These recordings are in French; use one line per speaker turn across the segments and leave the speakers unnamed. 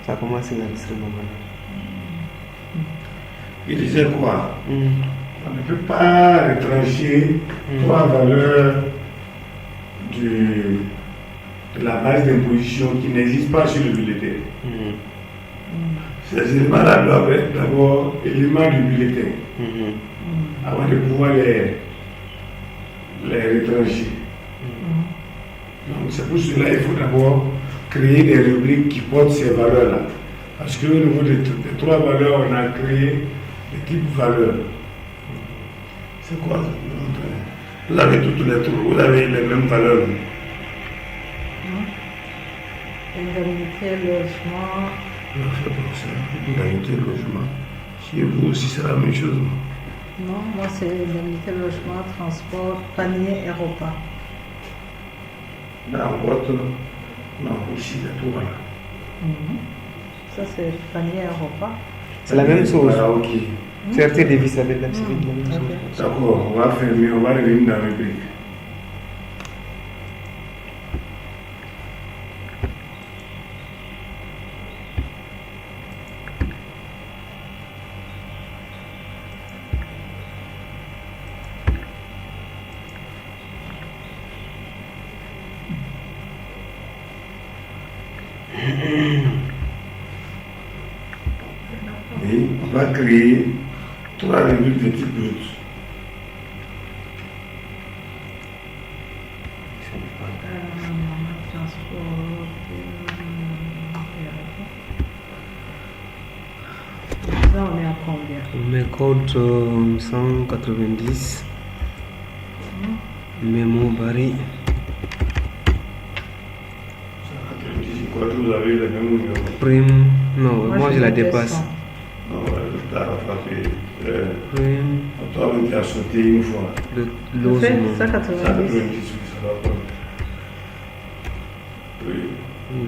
Ça commence à enregistrer moment-là.
Il disait quoi? On ne peut pas retrancher trois valeurs de la base d'imposition qui n'existe pas sur le bulletin. Ces éléments-là doivent être d'abord éléments du bulletin avant de pouvoir les retrancher. Donc c'est pour cela qu'il faut d'abord créer des rubriques qui portent ces valeurs-là. Parce qu'au niveau des trois valeurs, on a créé des types de valeurs. C'est quoi? Vous avez toutes les trous, vous avez les mêmes valeurs.
Indemnité, logement.
Indemnité, logement. Chez vous aussi, c'est la même chose.
Non, moi c'est indemnité, logement, transport, panier et repas.
Dans votre, non, aussi, les trois là.
Ça c'est panier et repas.
C'est la même chose.
Voilà, ok.
Certains devises avec la civile, la même chose.
D'accord, on va fermer, on va revenir dans le rubrique. Et on va créer trois rubriques de type brut.
Transport. Là on est à combien?
On met code 190. Mémo Barry.
190, quoi, vous avez le même numéro.
Prime. Non, moi je la dépasse.
Non, le tas a frappé.
Prime.
Toi, on t'a sauté une fois.
Le
Vous faites
logement.
190.
190, oui, ça va pas. Oui,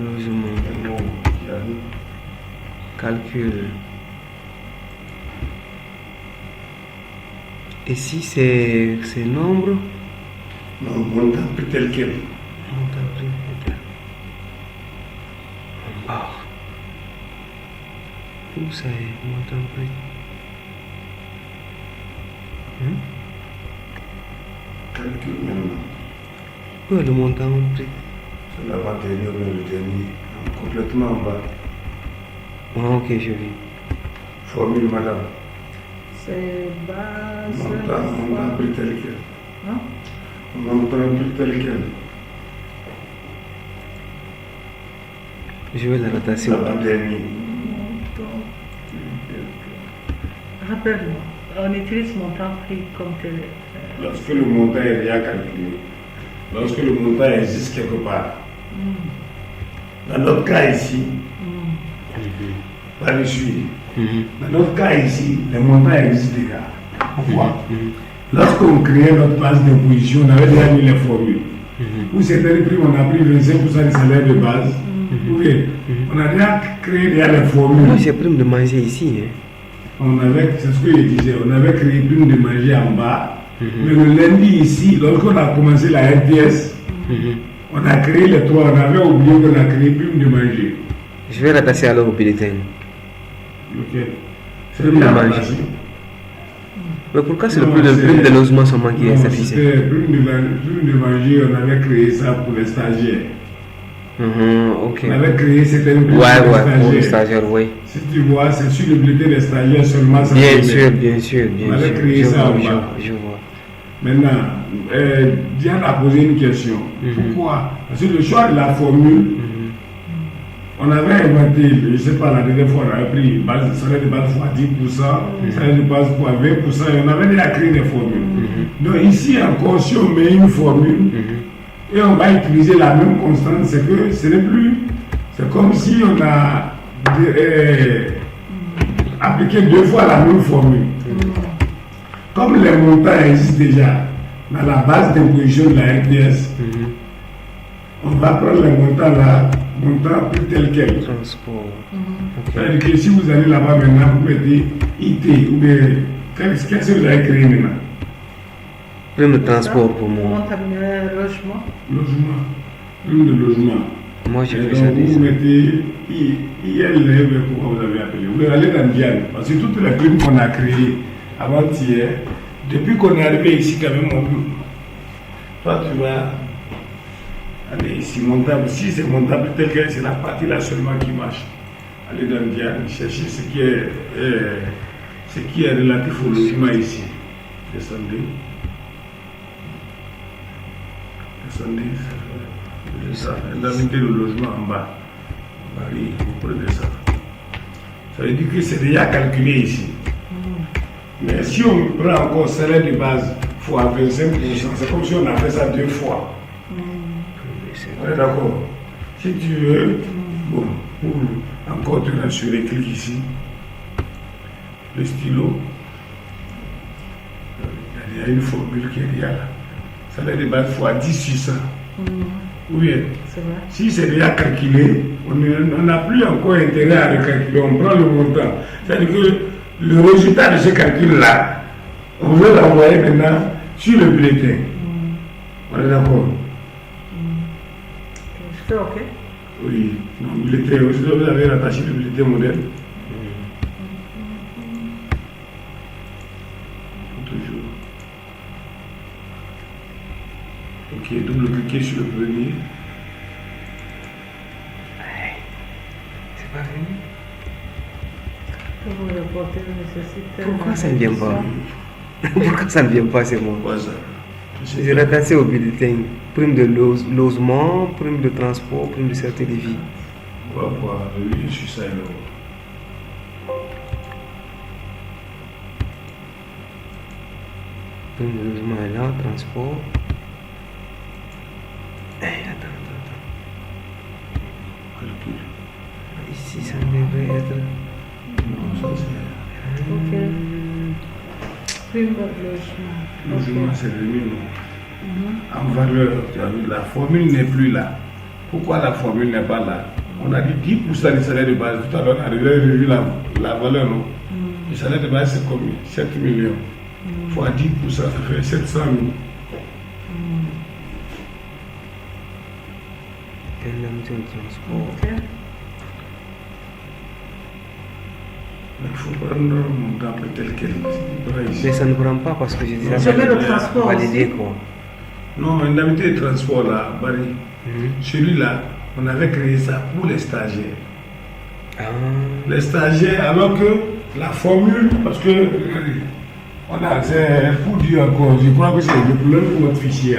Logement.
un mot qui a dit.
Calcul. Et si c'est nombre,
Non, montant prix tel quel.
montant prix tel. En bas. Où ça est, montant prix?
Calcul maintenant.
Où est le montant prix?
C'est l'avant-dernier ou bien le dernier. Complètement en bas.
Ah, ok, je vis.
Formule, madame.
C'est base.
Montant prix tel quel.
Hein?
Montant prix tel quel.
Je vais la rotation.
L'avant-dernier.
Rappelle-moi, on utilise montant prix comme tel.
Lorsque le montant est bien calculé, lorsque le montant existe quelque part, dans notre cas ici, pas le suivre. Dans notre cas ici, les montants existent déjà. Pourquoi? Lorsqu'on créait notre base d'imposition, on avait déjà mis les formules. Pour certaines primes, on a pris 25% du salaire de base. Oui, on a déjà créé déjà les formules.
Moi, j'ai prime de manger ici. Hein.
C'est ce que je disais, on avait créé prime de manger en bas. Mais le lundi ici, lorsqu'on a commencé la RTS, on a créé les trois, on avait oublié qu'on a créé prime de manger.
Je vais rattacher alors au bulletin.
Ok.
Prime de manger. Mais pourquoi c'est le prime de logement seulement qui est affiché?
C'était prime de manger, on avait créé ça pour les stagiaires.
Ok.
On avait créé certaines primes
Ouais,
pour
pour
les
les
stagiaires.
stagiaires, oui.
Si tu vois, c'est sur le bulletin des stagiaires seulement. Ça
Bien
se met.
sûr, bien sûr, bien
On avait
sûr.
créé
Je
ça
vois,
en bas.
je vois.
Maintenant, Diane a posé une question. Pourquoi? Parce que le choix de la formule, on avait inventé, je ne sais pas, la dernière fois, on avait pris salaire de base fois 10%, salaire de base fois 20%, et on avait déjà créé des formules. Donc ici encore, si on met une formule, et on va utiliser la même constante, c'est que ce n'est plus, c'est comme si on a appliqué deux fois la même formule. Comme les montants existent déjà dans la base d'imposition de la RTS, on va prendre les montants là, montants plus tel quel.
Transport.
C'est-à-dire que si vous allez là-bas maintenant, vous mettez IT, ou bien, qu'est-ce que vous avez créé maintenant?
Prime de transport pour moi.
Logement.
Logement. Prime de logement.
Moi, j'ai
Et
vu
donc,
ça
vous
déjà.
mettez ILM, comment vous avez appelé. Vous allez dans Diane, parce que toutes les primes qu'on a créées avant-hier, depuis qu'on est arrivé ici, quand même, toi, tu vas aller ici, montable. Si c'est montable tel que c'est la partie là seulement qui marche. Allez dans Diane, chercher ce qui est relatif au logement ici. Descendez. Descendez. Indemnité de logement en bas. Allez, vous prenez ça. Ça veut dire que c'est déjà calculé ici. Mais si on prend encore salaire de base fois 25%, c'est comme si on a fait ça 2 fois. On est d'accord. Si tu veux, bon, pour encore te rassurer, clique ici. Le stylo. Il y a une formule qui est déjà là. Salaire de base fois 10 sur 100. Oui,
C'est vrai.
si c'est déjà calculé, on n'a plus encore intérêt à recalculer, on prend le montant. C'est-à-dire que le résultat de ce calcul-là, on veut l'envoyer maintenant sur le bulletin. On est d'accord?
Je fais OK.
Oui, non, bulletin, vous avez rattaché le bulletin modèle. Toujours. Ok, double-cliquez sur le premier.
C'est pas venu.
Que vous reportez nécessite.
Pourquoi ça ne vient pas? Pourquoi ça ne vient pas, c'est moi?
Quoi ça?
J'ai rattaché au bulletin. Prime de logement, prime de transport, prime de sûreté de vie.
On va voir, oui, je suis ça alors.
Prime de logement est là, transport. Attends.
Calcul.
Ici, ça devrait être.
Non, ça c'est.
OK. Prime de logement.
Logement, c'est remis, non. En valeur, tu as vu, la formule n'est plus là. Pourquoi la formule n'est pas là? On a dit 10% du salaire de base. Tout à l'heure, on a revu la valeur, non? Le salaire de base, c'est combien? 7 millions. Fois 10%, ça fait 700 000.
Indemnité de transport.
OK.
Il faut prendre mon temps tel quel.
Mais ça ne prend pas parce que j'ai déjà
Je mets le transport
validé
aussi.
quoi.
Non, indemnité de transport là, Barry. Celui-là, on avait créé ça pour les stagiaires.
Ah,
Les stagiaires, alors que la formule, parce que regardez, on a, c'est pour dire encore, je crois que c'est le problème pour votre fichier.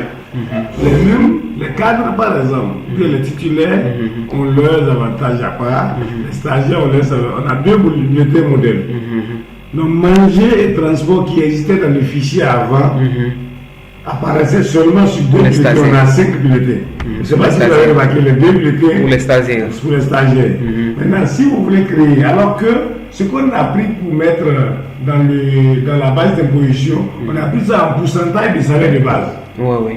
Les cadres par exemple, que les titulaires ont leurs avantages à part, les stagiaires ont leurs avantages. On a deux bulletins modèles. Donc manger et transport qui existaient dans le fichier avant apparaissaient seulement sur deux bulletins. On a 5 bulletins. Je ne sais pas si vous avez remarqué les deux bulletins
pour les stagiaires.
pour les stagiaires. Maintenant, si vous voulez créer, alors que ce qu'on a pris pour mettre dans la base d'imposition, on a pris ça en pourcentage du salaire de base.
Oui.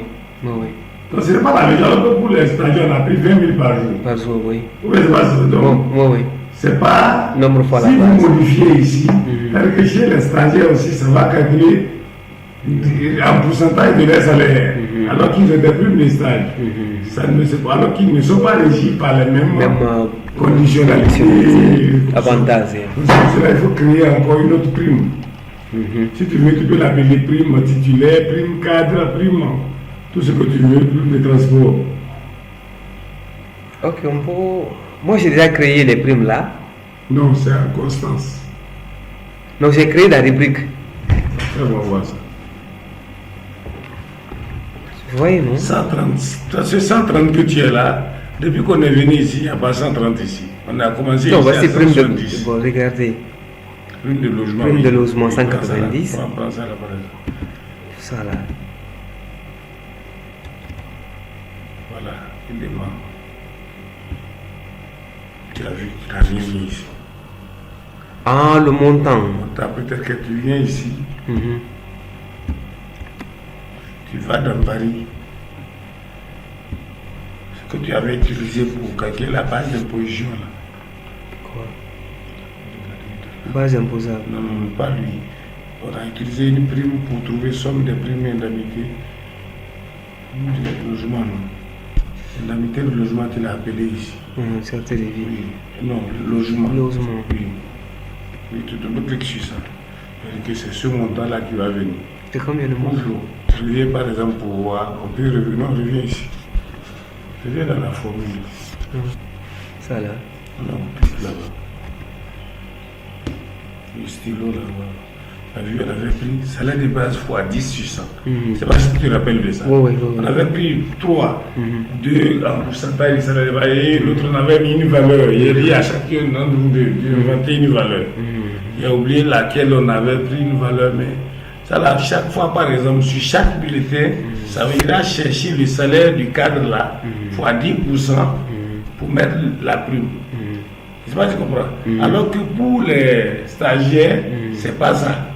Donc ce n'est pas la même chose. Alors que pour les stagiaires, on a pris 20 000 par jour.
Par jour, oui.
Oui, c'est pas ça. Donc,
Oui.
c'est pas.
Nombre fois
Si
la base.
vous modifiez ici, c'est-à-dire que chez les stagiaires aussi, ça va calculer en pourcentage de leur salaire. Alors qu'ils ont des primes de stage. Ça ne se pas, alors qu'ils ne sont pas régis par les mêmes conditionnalités.
Avantages.
Pour cela, il faut créer encore une autre prime. Si tu veux, tu peux l'appeler prime titulaire, prime cadre, prime, tout ce que tu veux, prime de transport.
Ok, on peut. Moi, j'ai déjà créé les primes là.
Non, c'est en constance.
Donc, j'ai créé la rubrique.
On va voir ça.
Vous voyez, non?
130. C'est 130 que tu es là. Depuis qu'on est venu ici, il n'y a pas 130 ici. On a commencé
Non,
ici
voici
à
prime de.
170.
Bon, regardez.
Prime de logement.
Prime
oui.
de logement,
Oui,
190.
Prends ça là, par exemple.
Ça là.
Voilà, élément. Tu as vu, tu n'as rien mis ici.
Ah, le montant.
Peut-être que tu viens ici, tu vas dans Paris. Ce que tu avais utilisé pour calculer la base d'imposition là.
Quoi? Base imposable.
Non, pas lui. On a utilisé une prime pour trouver somme des primes et indemnités. Du logement, non. L'indemnité de logement, tu l'as appelé ici.
Certains de vie.
Oui. Non, le logement.
Logement.
Oui. Oui, tu dois cliquer sur ça. C'est que c'est ce montant-là qui va venir.
C'est combien de mois?
Bonjour. Je reviens par exemple pour voir. On peut revenir. Non, reviens ici. Reviens dans la formule.
Ça là.
Non, clique là-bas. Le stylo là-bas. La vie, on avait pris salaire de base fois 10 sur 100. C'est pas si tu te rappelles de ça.
Oui.
On avait pris 3, 2 en pourcentage du salaire de base et l'autre on avait mis une valeur. Il y a dit à chacun d'entre nous de inventer une valeur. Il a oublié laquelle on avait pris une valeur, mais ça là, chaque fois par exemple, sur chaque bulletin, ça ira chercher le salaire du cadre là, fois 10% pour mettre la prime. Je sais pas si tu comprends. Alors que pour les stagiaires, c'est pas ça.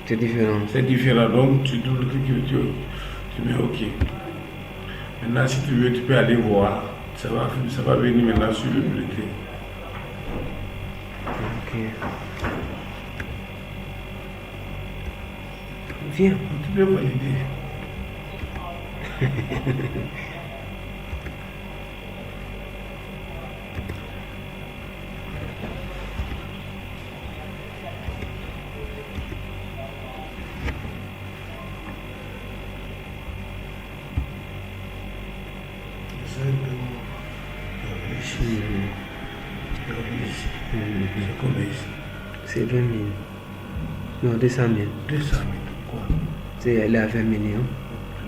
C'est différent.
C'est différent. Donc tu double-cliques, tu mets OK. Maintenant, si tu veux, tu peux aller voir. Ça va venir maintenant sur le bulletin.
Ok. Viens.
Tu peux valider.
C'est 20 000. Non, 200 000.
200 000. Quoi?
Elle est à 20 millions.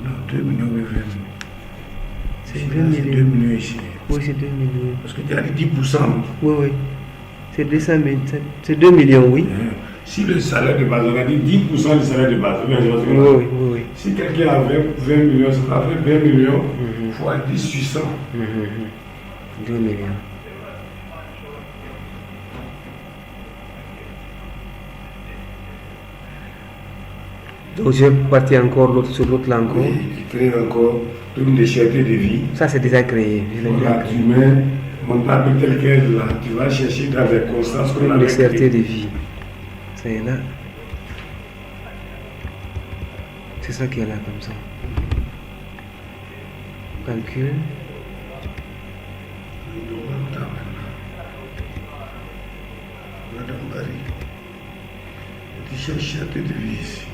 Non, 2 millions et 20 millions.
C'est
Ici,
2
là, c'est 2
millions.
millions ici.
Oui, c'est 2 millions.
Parce que tu as dit 10%.
Oui. C'est 200 000. C'est 2 millions, oui.
Si le salaire de base, on a dit 10% du salaire de base.
Oui.
Si quelqu'un a 20 millions, ça fait 20 millions fois 10 sur 100.
2 millions. Donc je vais partir encore sur l'autre là encore.
Oui, tu crées encore une de cherté de vie.
Ça c'est déjà créé. Je l'ai déjà
Voilà, tu mets montable tel quel là. Tu vas chercher dans les constances qu'on
créé.
avait
De cherté
créées.
de vie. C'est là. C'est ça qui est là comme ça. Calcul.
Madame Barry, tu cherches cherté de vie ici.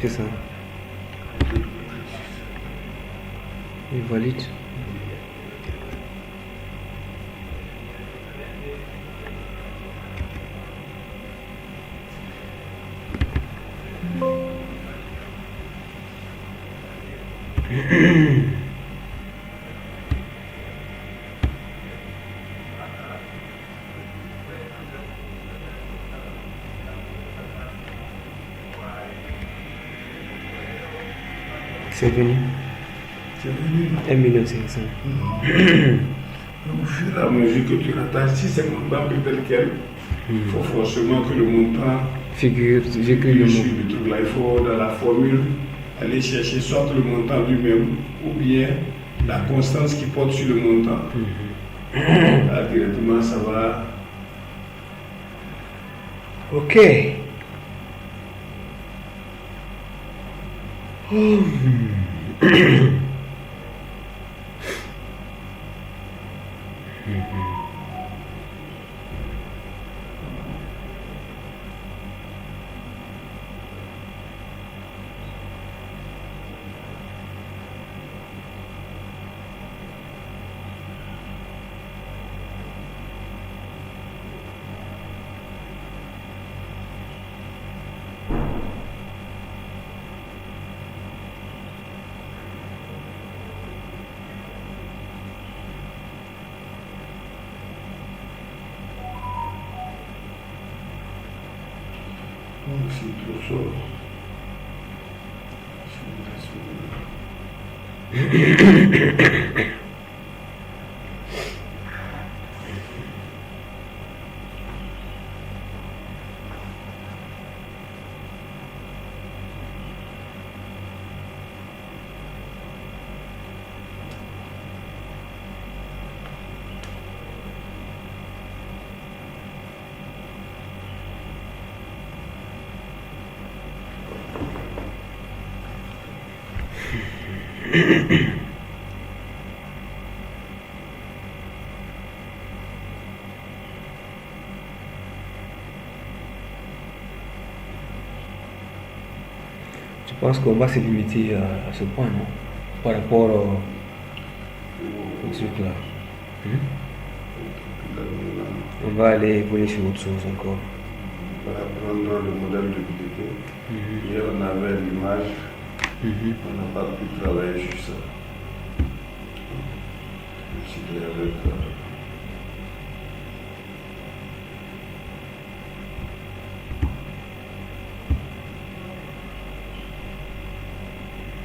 C'est ça. Il valide. C'est venu.
C'est venu.
1 500 000.
Au fur et à mesure que tu rattaches, si c'est montable tel quel, il faut forcément que le montant
Figure, j'écris le
sur
mot.
le truc là. Il faut dans la formule aller chercher soit le montant lui-même ou bien la constance qui porte sur le montant. Là, directement, ça va.
Ok.
C'est trop chaud.
Je pense qu'on va se limiter à ce point, non? Par rapport au truc là. On va aller évoluer sur autre chose encore.
On va prendre le modèle de BTP. Hier, on avait l'image. On n'a pas pu travailler sur ça. C'était avec.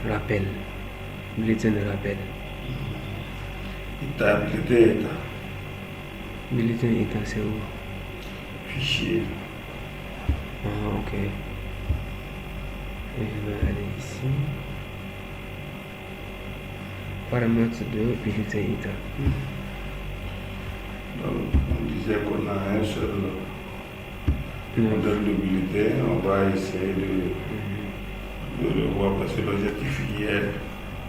Rappel. Bulletin de rappel.
État, état.
Bulletin état, c'est où?
Fichier.
Ah, ok. Et je vais aller ici. Paramètres de bulletin état.
Donc, on disait qu'on a un seul modèle de bulletin. On va essayer de le voir parce que l'objectif hier,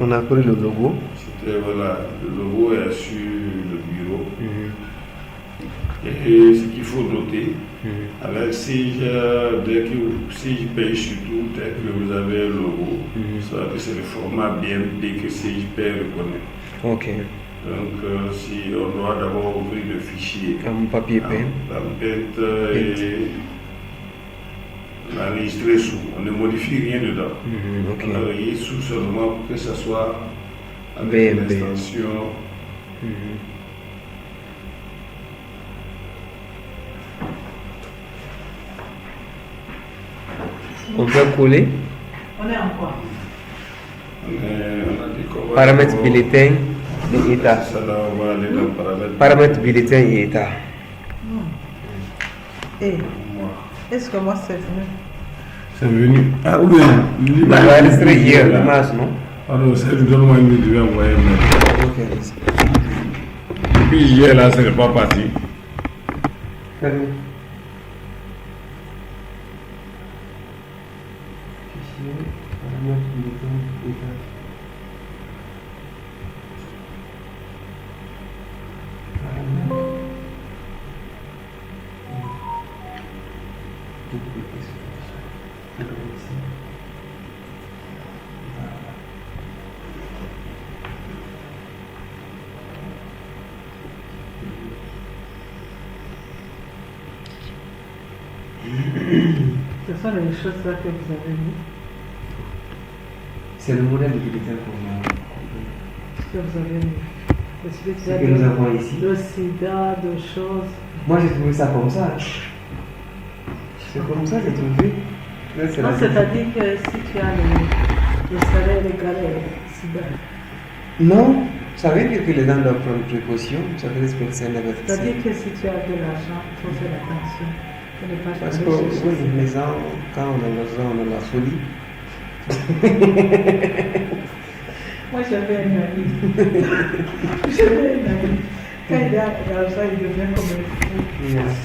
On a pris le logo.
c'était voilà, le logo est sur le bureau. Et ce qu'il faut noter, avec Sage, si je paye surtout, dès que vous avez le logo, ça veut dire que c'est le format BMP que Sage reconnaît.
Ok.
Donc, si on doit d'abord ouvrir le fichier
Un papier peint.
en pente et l'enregistrer sous, on ne modifie rien dedans.
Ok.
On enregistre sous seulement pour que ça soit avec
BMP.
l'extension.
On peut coller.
On est en quoi?
On a dit qu'on va
Paramètres
d'abord-
bulletin et état.
Ça là, on va aller dans paramètres.
Paramètres bulletin et état.
Et
Moi.
est-ce que moi c'est venu?
C'est venu. Ah oui,
On va enregistrer hier l'image, non?
Alors, c'est donne-moi une minute, je vais envoyer un mail.
Ok, allez-y.
Puis hier, là, ce n'est pas parti.
Ce sont les choses là que vous avez mis.
C'est le modèle de bulletin qu'on a.
Ce que vous avez mis. Parce que tu
Ce
as
que nous avons ici.
de sida, de choses.
Moi j'ai trouvé ça comme ça. C'est comme ça que j'ai trouvé. Là, c'est
Non,
la-
c'est-à-dire que si tu as le salaire égal à sida,
Non, ça veut dire que les gens doivent prendre précaution. Ça veut dire que c'est un avertissement.
c'est-à-dire que si tu as de l'argent, il faut faire attention. Il ne pas
Parce que
tomber sur
oui,
ça.
les gens, quand on a l'argent, on a la folie.
Moi, j'avais un ami. J'avais un ami. Quand il a l'argent, il devient comme un fou.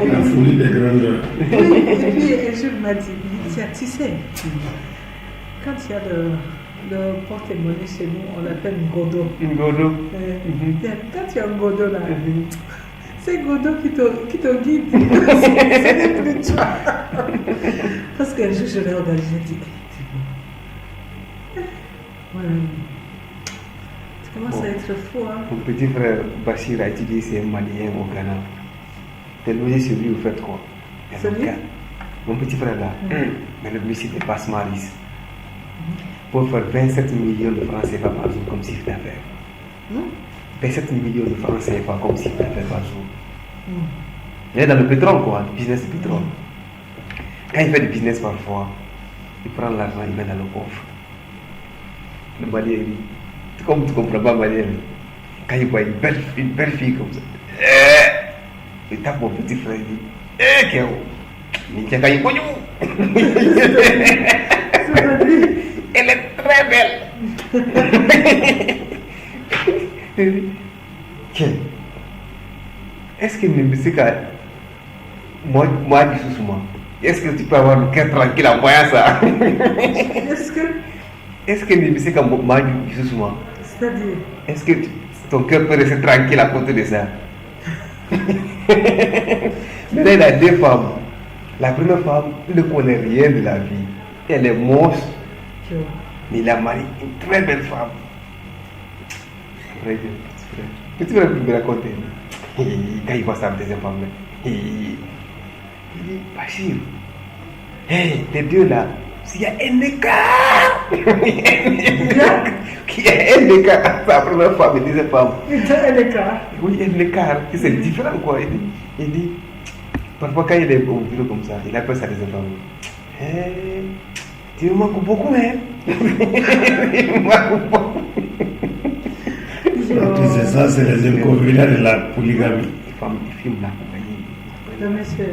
La folie des grandeurs.
Oui, et puis un jour, il m'a dit, tiens, tu sais, quand il y a le porte-monnaie chez nous, on l'appelle Godot.
Une godo.
Tiens, quand tu as un Godot là, c'est Godot qui te guide. Ce n'est plus toi. Parce qu'un jour, je l'ai regardé, j'ai dit, voilà. Tu commences à être fou, hein.
Mon petit frère Bachir a étudié, c'est un Malien au Ghana. T'es logé sur lui, vous faites quoi?
C'est lui?
Mon petit frère là, mais le lui c'était passe Maris. Pour faire 27 millions de francs CFA par jour comme chiffre d'affaires. 27 millions de francs CFA comme chiffre d'affaires par jour. Il est dans le pétrole quoi, le business de pétrole. Quand il fait du business parfois, il prend l'argent, il met dans le coffre. Le Malien dit, comme tu ne comprends pas Malien, quand il voit une belle fille comme ça, il tape mon petit frère, il dit, Kéo, mais tiens, quand il voit, elle est très belle. Est-ce que Nimbisika, moi, est-ce que tu peux avoir le cœur tranquille en voyant ça?
Est-ce que
Est-ce que c'est comme moi, souvent?
C'est-à-dire,
Est-ce que ton cœur peut rester tranquille à côté de ça? Maintenant, il a deux femmes. La première femme ne connaît rien de la vie. Elle est moche,
tu vois.
mais il a marié une très belle femme. Petit frère peut me raconter. Quand il voit sa deuxième femme, il dit, Bachir, hey, les deux là, s'il y a un écart, il y a un écart entre la première femme et la deuxième femme.
Il y a un écart.
Oui, il y a un écart, c'est différent quoi. Il dit, parfois quand il est au bureau comme ça, il appelle sa deuxième femme. Hey, tu me manques beaucoup, hein? Il me manque beaucoup.
C'est ça, c'est les inconvénients de la polygamie.
Les femmes, ils filment la compagnie.
Le monsieur.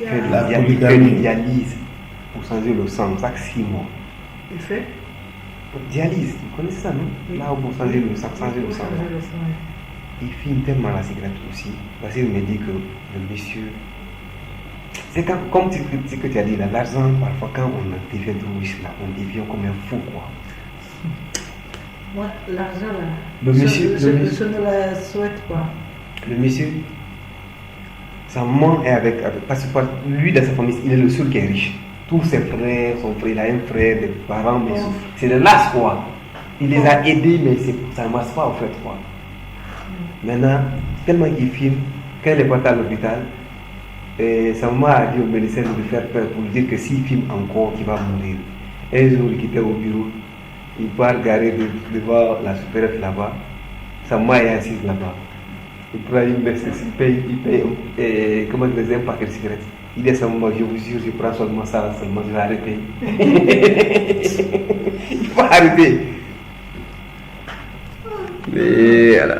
Il fait
La
de la
polygamie.
dialyse pour changer le sang chaque 6 mois.
Il fait
Dialyse, vous connaissez ça, non? Là où pour changer le sang,
changer le sang.
Il filme tellement la cigarette aussi. Parce qu'il me dit que le monsieur. C'est comme ce que tu as dit là, l'argent, parfois quand on devient trop riche là, on devient comme un fou quoi.
Moi, l'argent là,
Le monsieur,
je ne la souhaite pas.
Le monsieur, sa maman est avec parce que lui dans sa famille, il est le seul qui est riche. Tous ses frères, son frère, il a un frère, des parents, mais c'est de l'as quoi. Il les a aidés, mais ça ne marche pas en fait quoi. Maintenant, tellement qu'il filme, quand il est parti à l'hôpital, sa maman a dit au médecin de lui faire peur pour lui dire que s'il filme encore, qu'il va mourir. Un jour, il était au bureau, il part garer devant la supérieure là-bas. Sa maman est assise là-bas. Il prend une baisse, il paye comment dire, un paquet de cigarettes. Il dit à sa maman, je vous jure, je prends seulement ça, seulement je vais arrêter. Il faut arrêter. Et voilà.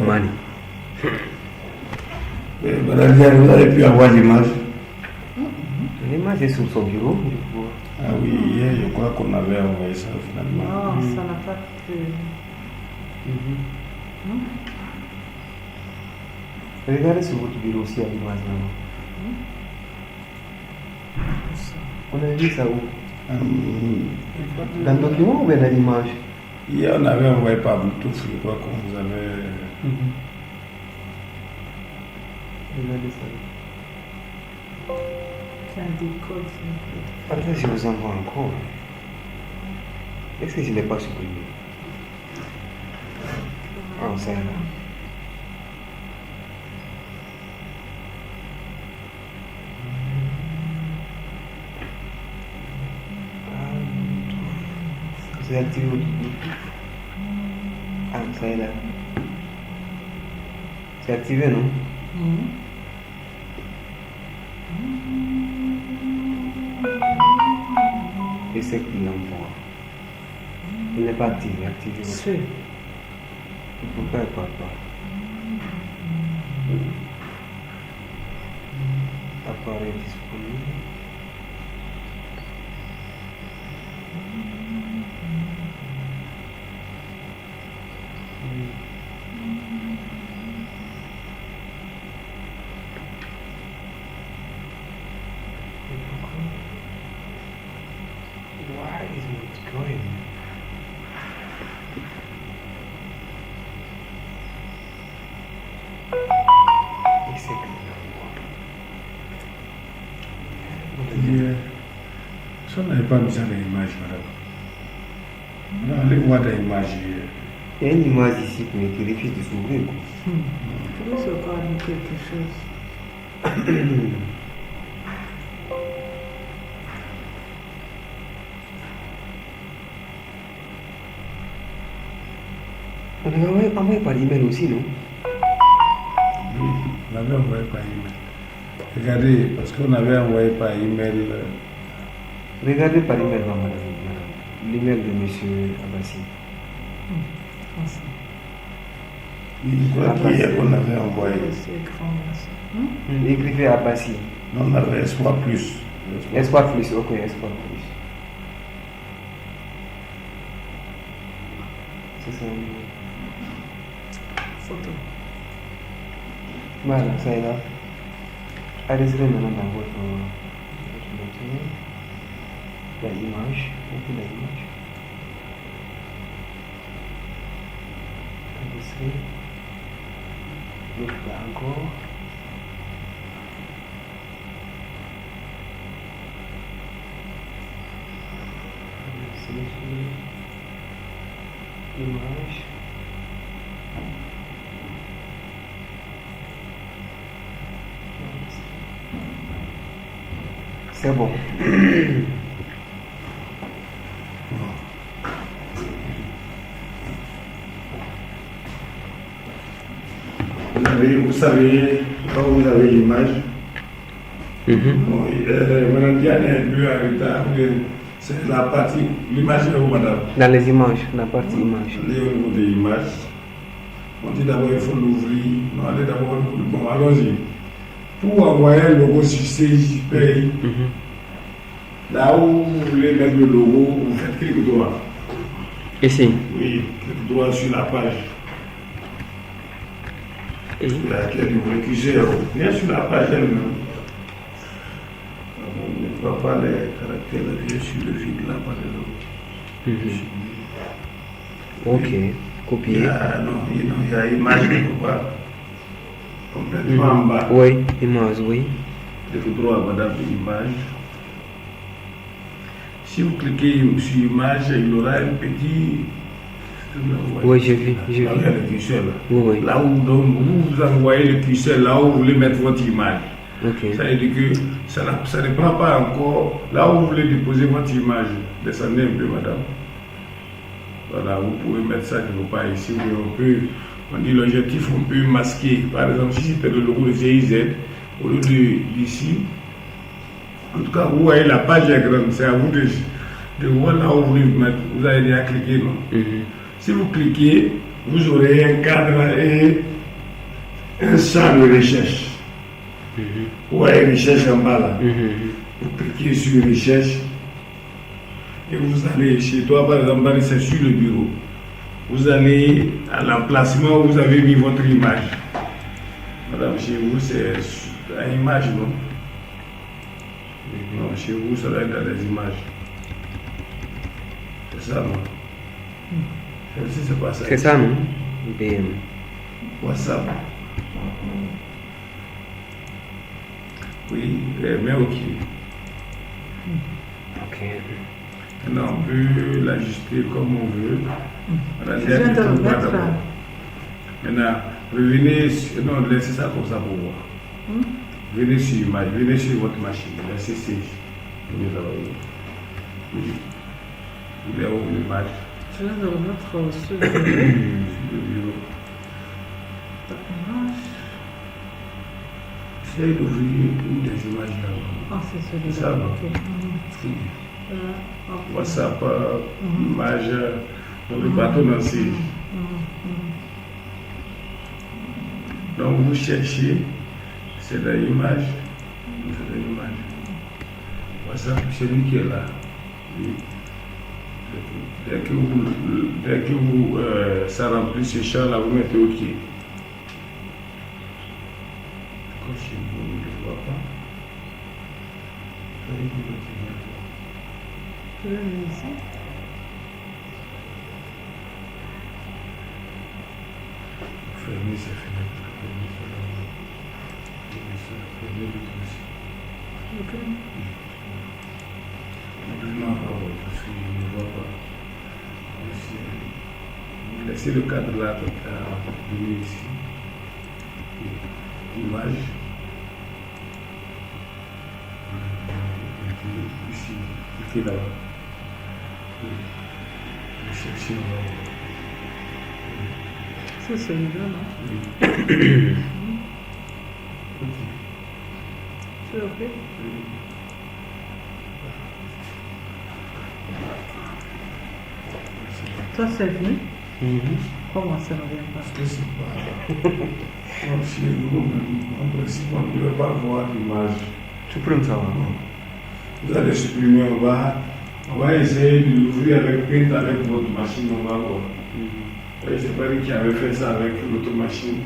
Mani.
Madame, vous avez pu avoir l'image?
L'image est sur son bureau.
Ah oui, hier, je crois qu'on avait envoyé ça finalement.
Non, ça n'a pas pu.
Regardez sur votre bureau aussi à l'image. On a vu ça où? Dans le document ou bien dans l'image?
Hier, on avait envoyé par Bluetooth, je crois qu'on vous avait.
Regardez ça.
Candy Code.
Attends, je vous envoie encore. Est-ce que je ne l'ai pas supprimé? Ah, ça y est. Vous avez activé votre Bluetooth? Ah, ça y est là. C'est activé, non? Et c'est qu'il l'envoie. Il n'est pas activé, activé.
C'est.
Pourquoi il ne parle pas? Appareil disponible. Why is it going? Et c'est que
Hier, ça n'avait pas mis ça dans l'image, madame. On allait voir dans l'image hier.
il y a une image ici mais qui refuse de s'ouvrir. Quoi.
Pourquoi c'est encore dit quelque chose?
On avait envoyé par email aussi, non?
Oui, on avait envoyé par email. Regardez, parce qu'on avait envoyé par email.
Regardez par email, madame. L'email de monsieur Abassi.
Je crois qu'hier on avait envoyé.
C'est écran là.
Écrivez Abassi.
Non, on avait Espoir Plus.
Espoir plus, ok, Espoir plus. C'est ça.
Photo.
Voilà, ça est là. Allez-y maintenant dans votre document. La image. Monter la image. Enregistrer. L'autre là encore. Sélectionner. Image. C'est bon.
Vous savez, quand vous avez l'image, Madame Diane est un peu en retard, c'est la partie, l'image est où, madame?
Dans les images, la partie image.
Allez au niveau des images. On dit d'abord il faut l'ouvrir. Non, allez d'abord, bon, allons-y. Pour envoyer un logo sur CJPI, là où vous voulez mettre le logo, vous faites clic droit.
Ici.
Oui, clic droit sur la page.
Et
Sur laquelle vous voulez cliquer. Bien sur la page elle-même. On ne voit pas les caractères, bien sur le vide là, par exemple.
ok. Copier.
Non, il y a image quelque part. Complètement en bas.
Oui, image, oui.
Clic droit, madame, image. Si vous cliquez sur image, il aura un petit.
Oui, j'ai vu.
Là où il y a le curseur là.
Oui, oui.
Là où donc, vous envoyez le curseur, là où vous voulez mettre votre image.
Ok.
Ça veut dire que ça ne prend pas encore. Là où vous voulez déposer votre image, descendez un peu, madame. Voilà, vous pouvez mettre ça quelque part ici. On dit l'objectif, on peut masquer. Par exemple, si c'était le logo de GIZ, au lieu d'ici, en tout cas, vous voyez la page est grande. C'est à vous de voir là où vous voulez mettre. Vous allez déjà cliquer, non? Si vous cliquez, vous aurez un cadre et un champ de recherche. Vous voyez recherche en bas là. Vous cliquez sur recherche et vous allez chez toi, par exemple, c'est sur le bureau. Vous allez à l'emplacement où vous avez mis votre image. Madame, chez vous, c'est une image, non? Non, chez vous, ça doit être dans les images. C'est ça, non? C'est pas ça.
C'est ça, non? BM.
WhatsApp. Oui, mais ok.
Ok.
Maintenant, on peut l'ajuster comme on veut.
Je viens de le mettre là.
Maintenant, revenez, non, laissez ça comme ça pour voir. Venez sur l'image, venez sur votre machine, laissez ces. Venez là, oui. Vous avez l'image.
Je viens de le mettre sur le
Sur le bureau. Essayez d'ouvrir une des images là.
Ah, c'est celui-là.
Ça va.
Ok.
WhatsApp, image, le bâton dans ces. Donc vous cherchez, c'est dans l'image. C'est dans l'image. WhatsApp, c'est lui qui est là. Oui. Dès que vous ça remplit ce champ là, vous mettez OK. Quand chez vous, on ne le voit pas.
Tu veux le ici?
Fermez ces fenêtres. Fermez le aussi.
Ok.
Non, parce que je ne vois pas. Laissez le cadre là, venir ici. Image. Ici, cliquez là-bas. Cherchez là-bas.
C'est celui-là, non?
Oui.
C'est ok? Toi, c'est venu? Comment ça ne vient pas?
Parce que c'est pas. Chez nous, en principe, on ne peut pas voir l'image.
Tu peux me savoir.
Vous allez supprimer, on va essayer de l'ouvrir avec Paint avec votre machine, on va voir. C'est pas lui qui avait fait ça avec l'autre machine.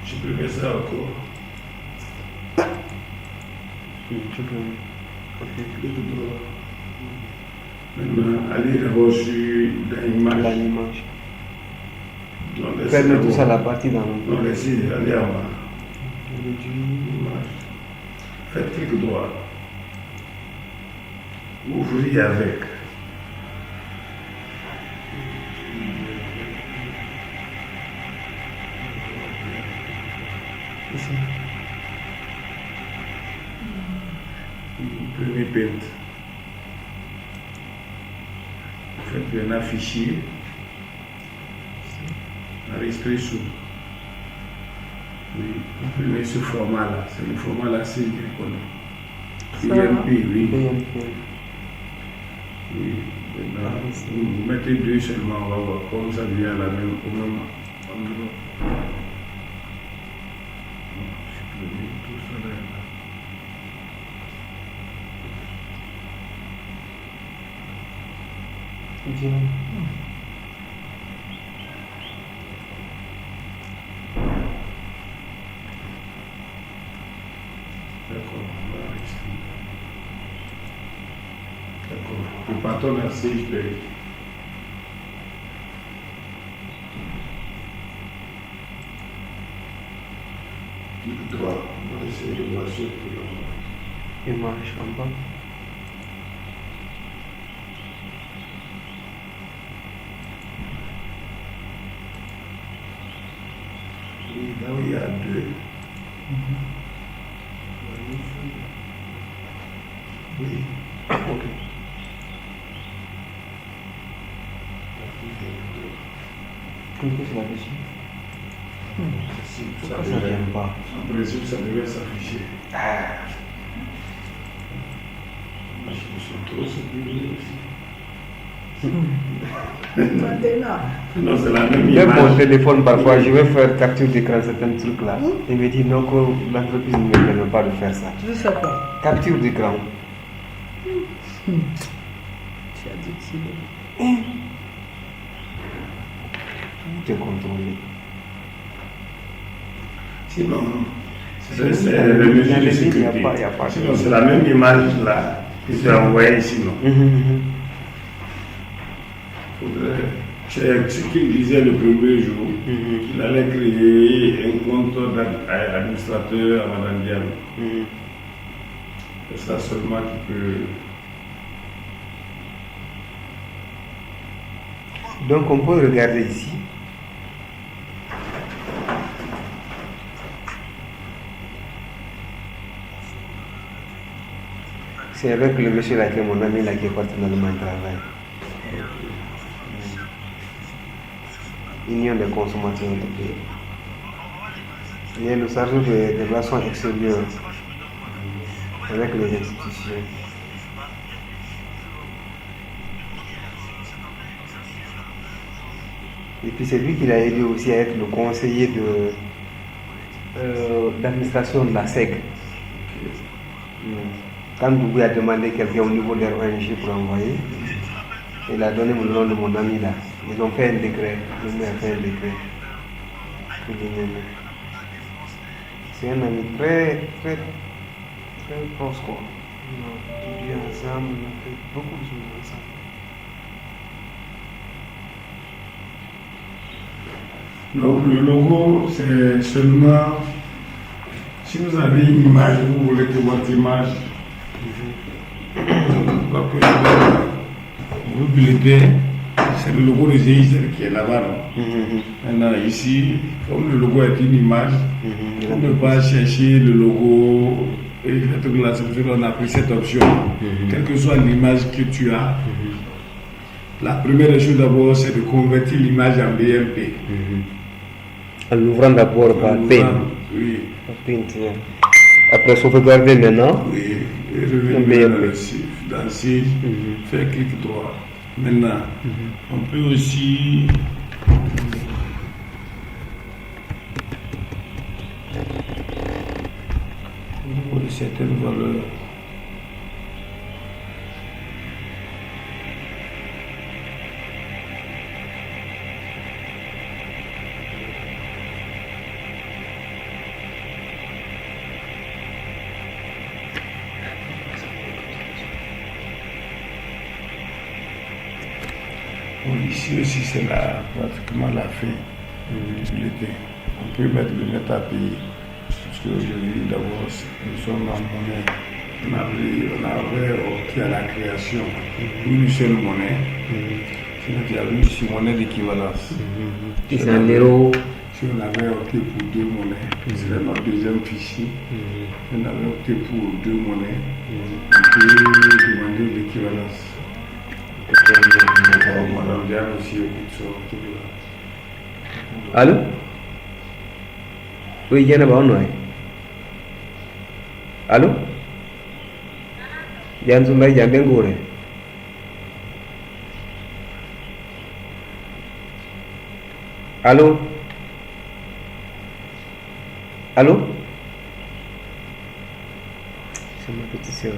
Supprimer ça encore.
Tu peux. Ok.
Clic droit. Maintenant, allez d'abord sur l'image.
L'image.
Non, laissez
Fermez tout
d'abord.
ça la partie dans
Non, laissez, allez en bas.
réduit.
Image. Faites clic droit. Ouvrez avec.
Ici.
Premier paint. Faites un fichier. Enregistrez sous. Oui, imprimez ce format-là. C'est le format là, c'est bien connu. PMP, oui.
BMP.
Oui. Maintenant, vous mettez deux seulement, on va voir comme ça devient la même, au même endroit. Supprimer tout ça là.
Bien.
D'accord, on va enregistrer. D'accord. Le patron a CHP. Droit, on va essayer de marcher pour le moment.
Image en bas.
Oui, là où il y a deux. Oui.
Ok. Cliquez sur la dessus.
Ça
Pourquoi ça ne
devrait-
vient pas?
En principe, ça devait s'afficher.
Ah.
Je me suis trop surpris aussi.
Maintenant.
Non, c'est la même
Même mon
image.
téléphone, parfois, je vais faire capture d'écran, certains trucs là. Il me dit non, que l'entreprise ne me permet pas de faire ça.
Tu veux faire quoi?
Capture d'écran.
Tu as dit qu'il est.
Tout est contrôlé.
Sinon, c'est
Il y
le
a
mesure de
il y a
sécurité.
pas, il y a pas.
Sinon, c'est la même image là qui s'est envoyée sinon. Faudrait- C'est ce qu'il disait le premier jour, qu'il allait créer un compte d'administrateur à Madame Diallo. C'est ça seulement qui peut.
Donc on peut regarder ici. C'est avec le monsieur là qui est mon ami là qui est parti dans le même travail. Union des consommateurs de pays. Il est le chargé des relations extérieures avec les institutions. Et puis c'est lui qui l'a aidé aussi à être le conseiller d'administration de la SEC. Quand Doubou a demandé quelqu'un au niveau de l'ONG pour envoyer, il a donné le nom de mon ami là. Ils ont fait un décret. Le maire a fait un décret. Pour lui nommer. C'est un ami très, très, très proche quoi. On a étudié ensemble, on a fait beaucoup de choses ensemble.
Donc le logo, c'est seulement si vous avez une image, vous voulez que votre image, vous bulletez, c'est le logo de GIZ qui est là-bas. Maintenant ici, comme le logo est une image, vous ne pouvez pas chercher le logo et c'est pour ça qu'on a pris cette option. Quelle que soit l'image que tu as, la première chose d'abord c'est de convertir l'image en BMP.
En l'ouvrant d'abord par Paint.
Oui.
Après sauvegarder maintenant.
Oui, et revenir dans le save. Dans le save, faire clic droit. Maintenant, on peut aussi au niveau de certaines valeurs. Bon, ici aussi, c'est pratiquement la fin de l'été. On peut mettre le net à payer. Parce qu'aujourd'hui, d'abord, nous sommes en monnaie. On avait opté à la création d'une seule monnaie. Il y avait une monnaie d'équivalence.
C'est un euro.
Si on avait opté pour deux monnaies, c'est notre deuxième fichier. Si on avait opté pour deux monnaies, on peut demander l'équivalence. Madame Diane aussi écoute ça.
Allô? Oui, il y en a pas un. Allô? Diane Zumba, Diane Bengoure. Allô? Allô? C'est ma petite sœur.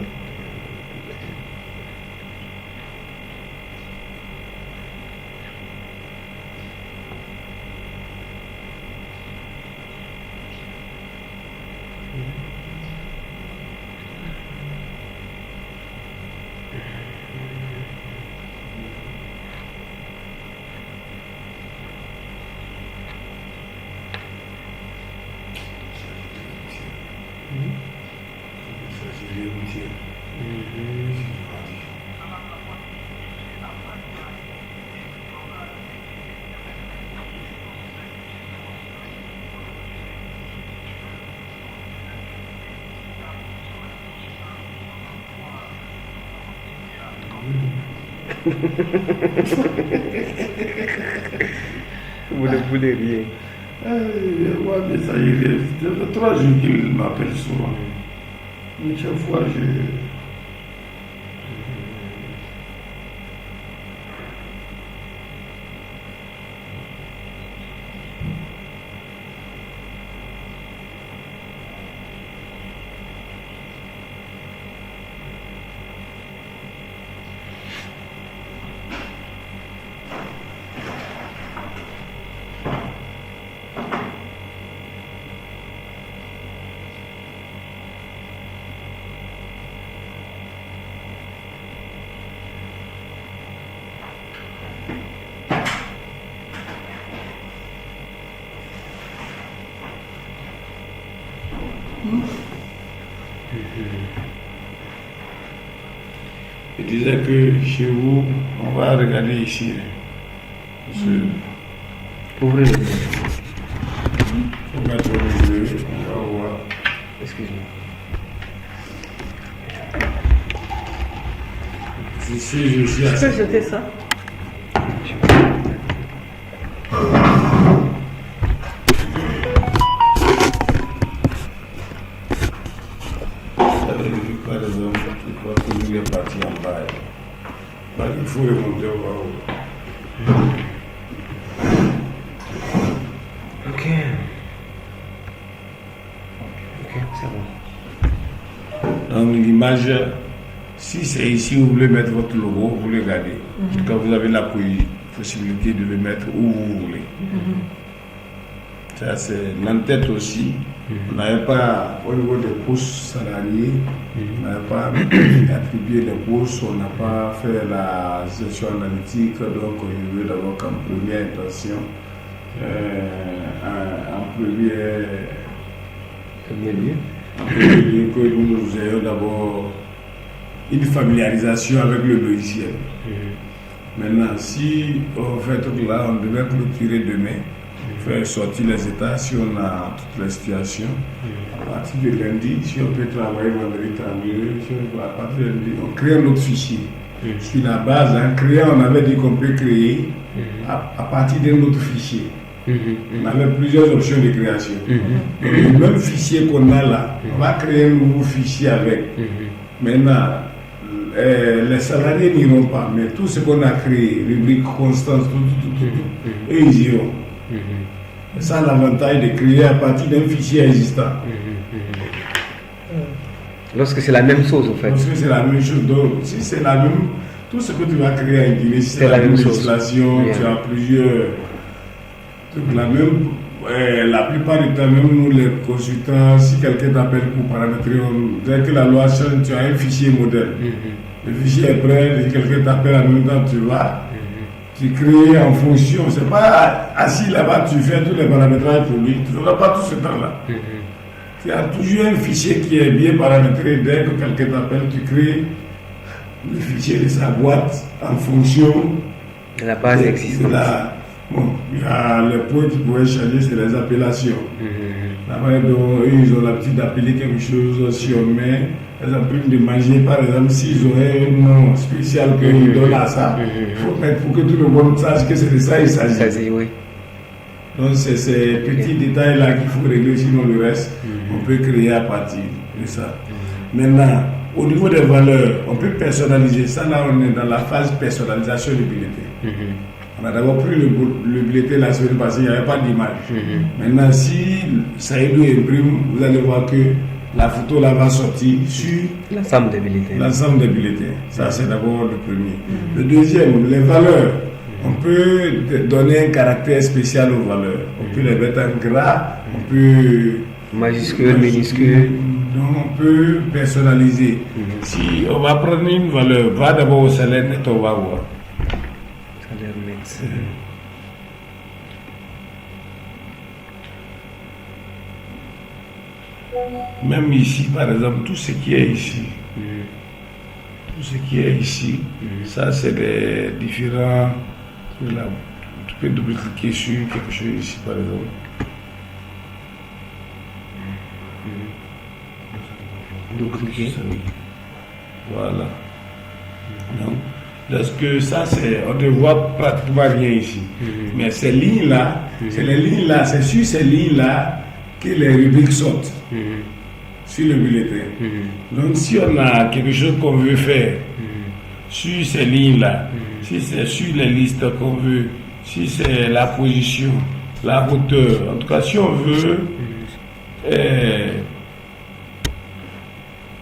Vous ne voulez rien.
Ouais, mais ça y est, ça fait 3 jours qu'il m'appelle souvent. Mais chaque fois, je disais que chez vous, on va regarder ici.
Ouvrez le.
On va mettre le bleu, on va voir.
Excuse-moi.
Ici, je suis
Tu peux jeter ça?
Par exemple, je crois que nous est parti en bas. Bah, il faut remonter au bas.
Ok. Ok, c'est bon.
Donc l'image, si c'est ici où vous voulez mettre votre logo, vous le gardez. En tout cas, vous avez la possibilité de le mettre où vous voulez. Ça, c'est l'entête aussi. On n'avait pas, au niveau des postes salariés, on n'avait pas attribué des postes, on n'a pas fait la gestion analytique, donc on veut d'abord qu'en première intention, en premier lieu, que nous ayons d'abord une familiarisation avec le logiciel. Maintenant, si on fait tout là, on devait clôturer demain, faire sortir les états si on a toutes les situations. À partir de lundi, si on peut travailler vendredi, à partir de lundi, on crée un autre fichier. Sur la base, en créant, on avait dit qu'on peut créer à partir d'un autre fichier. On avait plusieurs options de création. Donc, le même fichier qu'on a là, on va créer un nouveau fichier avec. Maintenant, les salariés n'iront pas, mais tout ce qu'on a créé, rubrique constante, eux ils iront. C'est ça l'avantage de créer à partir d'un fichier existant.
Lorsque c'est la même chose, en fait.
Parce que c'est la même chose. Donc, si c'est la même, tout ce que tu vas créer en Guinée, si c'est la même législation, tu as plusieurs. La même, la plupart du temps, même nous les consultants, si quelqu'un t'appelle pour paramétrer, dès que la loi change, tu as un fichier modèle. Le fichier est prêt, si quelqu'un t'appelle en même temps, tu vas, Tu crées en fonction, c'est pas assis là-bas, tu fais tous les paramétrages pour lui, tu n'auras pas tout ce temps-là. Tu as toujours un fichier qui est bien paramétré. Dès que quelqu'un t'appelle, tu crées le fichier de sa boîte en fonction
de la base existante.
Bon, il y a les points qui pourraient changer, c'est les appellations. La manière dont eux, ils ont l'habitude d'appeler quelque chose si on met, par exemple, de manger, par exemple, s'ils auraient un nom spécial qu'ils donnent à ça, il faut mettre pour que tout le monde sache que c'est de ça il s'agit.
Oui.
Donc, c'est ces petits détails-là qu'il faut régler, sinon le reste, on peut créer à partir de ça. Maintenant, au niveau des valeurs, on peut personnaliser. Ça, là, on est dans la phase personnalisation du bulletin. On a d'abord pris le bulletin la semaine passée, il n'y avait pas d'image. Maintenant, si ça imprime, vous allez voir que la photo là va sortir sur
l'ensemble des bulletins.
L'ensemble des bulletins. Ça, c'est d'abord le premier. Le deuxième, les valeurs. On peut donner un caractère spécial aux valeurs. On peut les mettre en gras, on peut...
Majuscule, minuscule.
Donc, on peut personnaliser. Si on va prendre une valeur, va d'abord au salaire net, on va voir.
Salaire net.
Même ici, par exemple, tout ce qui est ici, tout ce qui est ici, ça c'est des différents... Là, tu peux double-cliquer sur quelque chose ici, par exemple.
Double-cliquer.
Voilà. Donc, lorsque ça, c'est, on ne voit pratiquement rien ici. Mais ces lignes-là, c'est les lignes-là, c'est sur ces lignes-là que les rubriques sortent sur le bulletin. Donc, si on a quelque chose qu'on veut faire sur ces lignes-là, si c'est sur les listes qu'on veut, si c'est la position, la hauteur, en tout cas, si on veut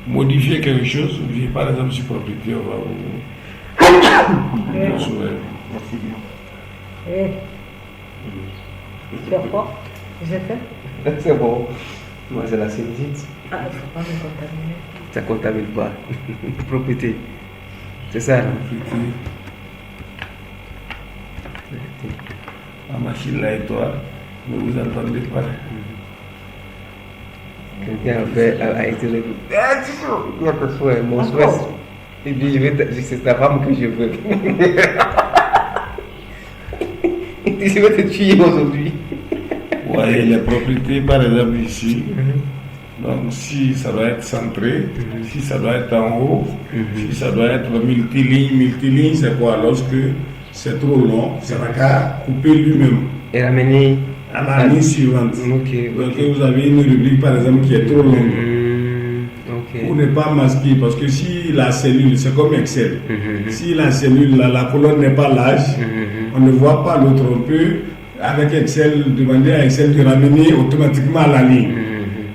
modifier quelque chose, par exemple, sur propriété, on va vous...
Merci bien.
Tu as quoi? J'ai fait?
C'est bon. Moi, c'est la sinusite.
Ah, il ne faut pas me contaminer.
Ça contamine pas. Propriété. C'est ça.
La machine là et toi, ne vous entendez pas.
Quelqu'un a été réglé. Il y a ton souhait, mon souhait. Il dit, c'est ta femme que je veux. Il dit, je vais te tuer aujourd'hui.
Vous voyez les propriétés, par exemple, ici. Donc, si ça doit être centré, si ça doit être en haut, si ça doit être multiligne. Multiligne, c'est quoi? Lorsque c'est trop long, ça n'a qu'à couper lui-même.
Et ramener
à la ligne suivante. Donc, vous avez une rubrique, par exemple, qui est trop longue. Pour ne pas masquer, parce que si la cellule, c'est comme Excel, si la cellule, la colonne n'est pas large, on ne voit pas l'autre. On peut, avec Excel, demander à Excel de ramener automatiquement à la ligne.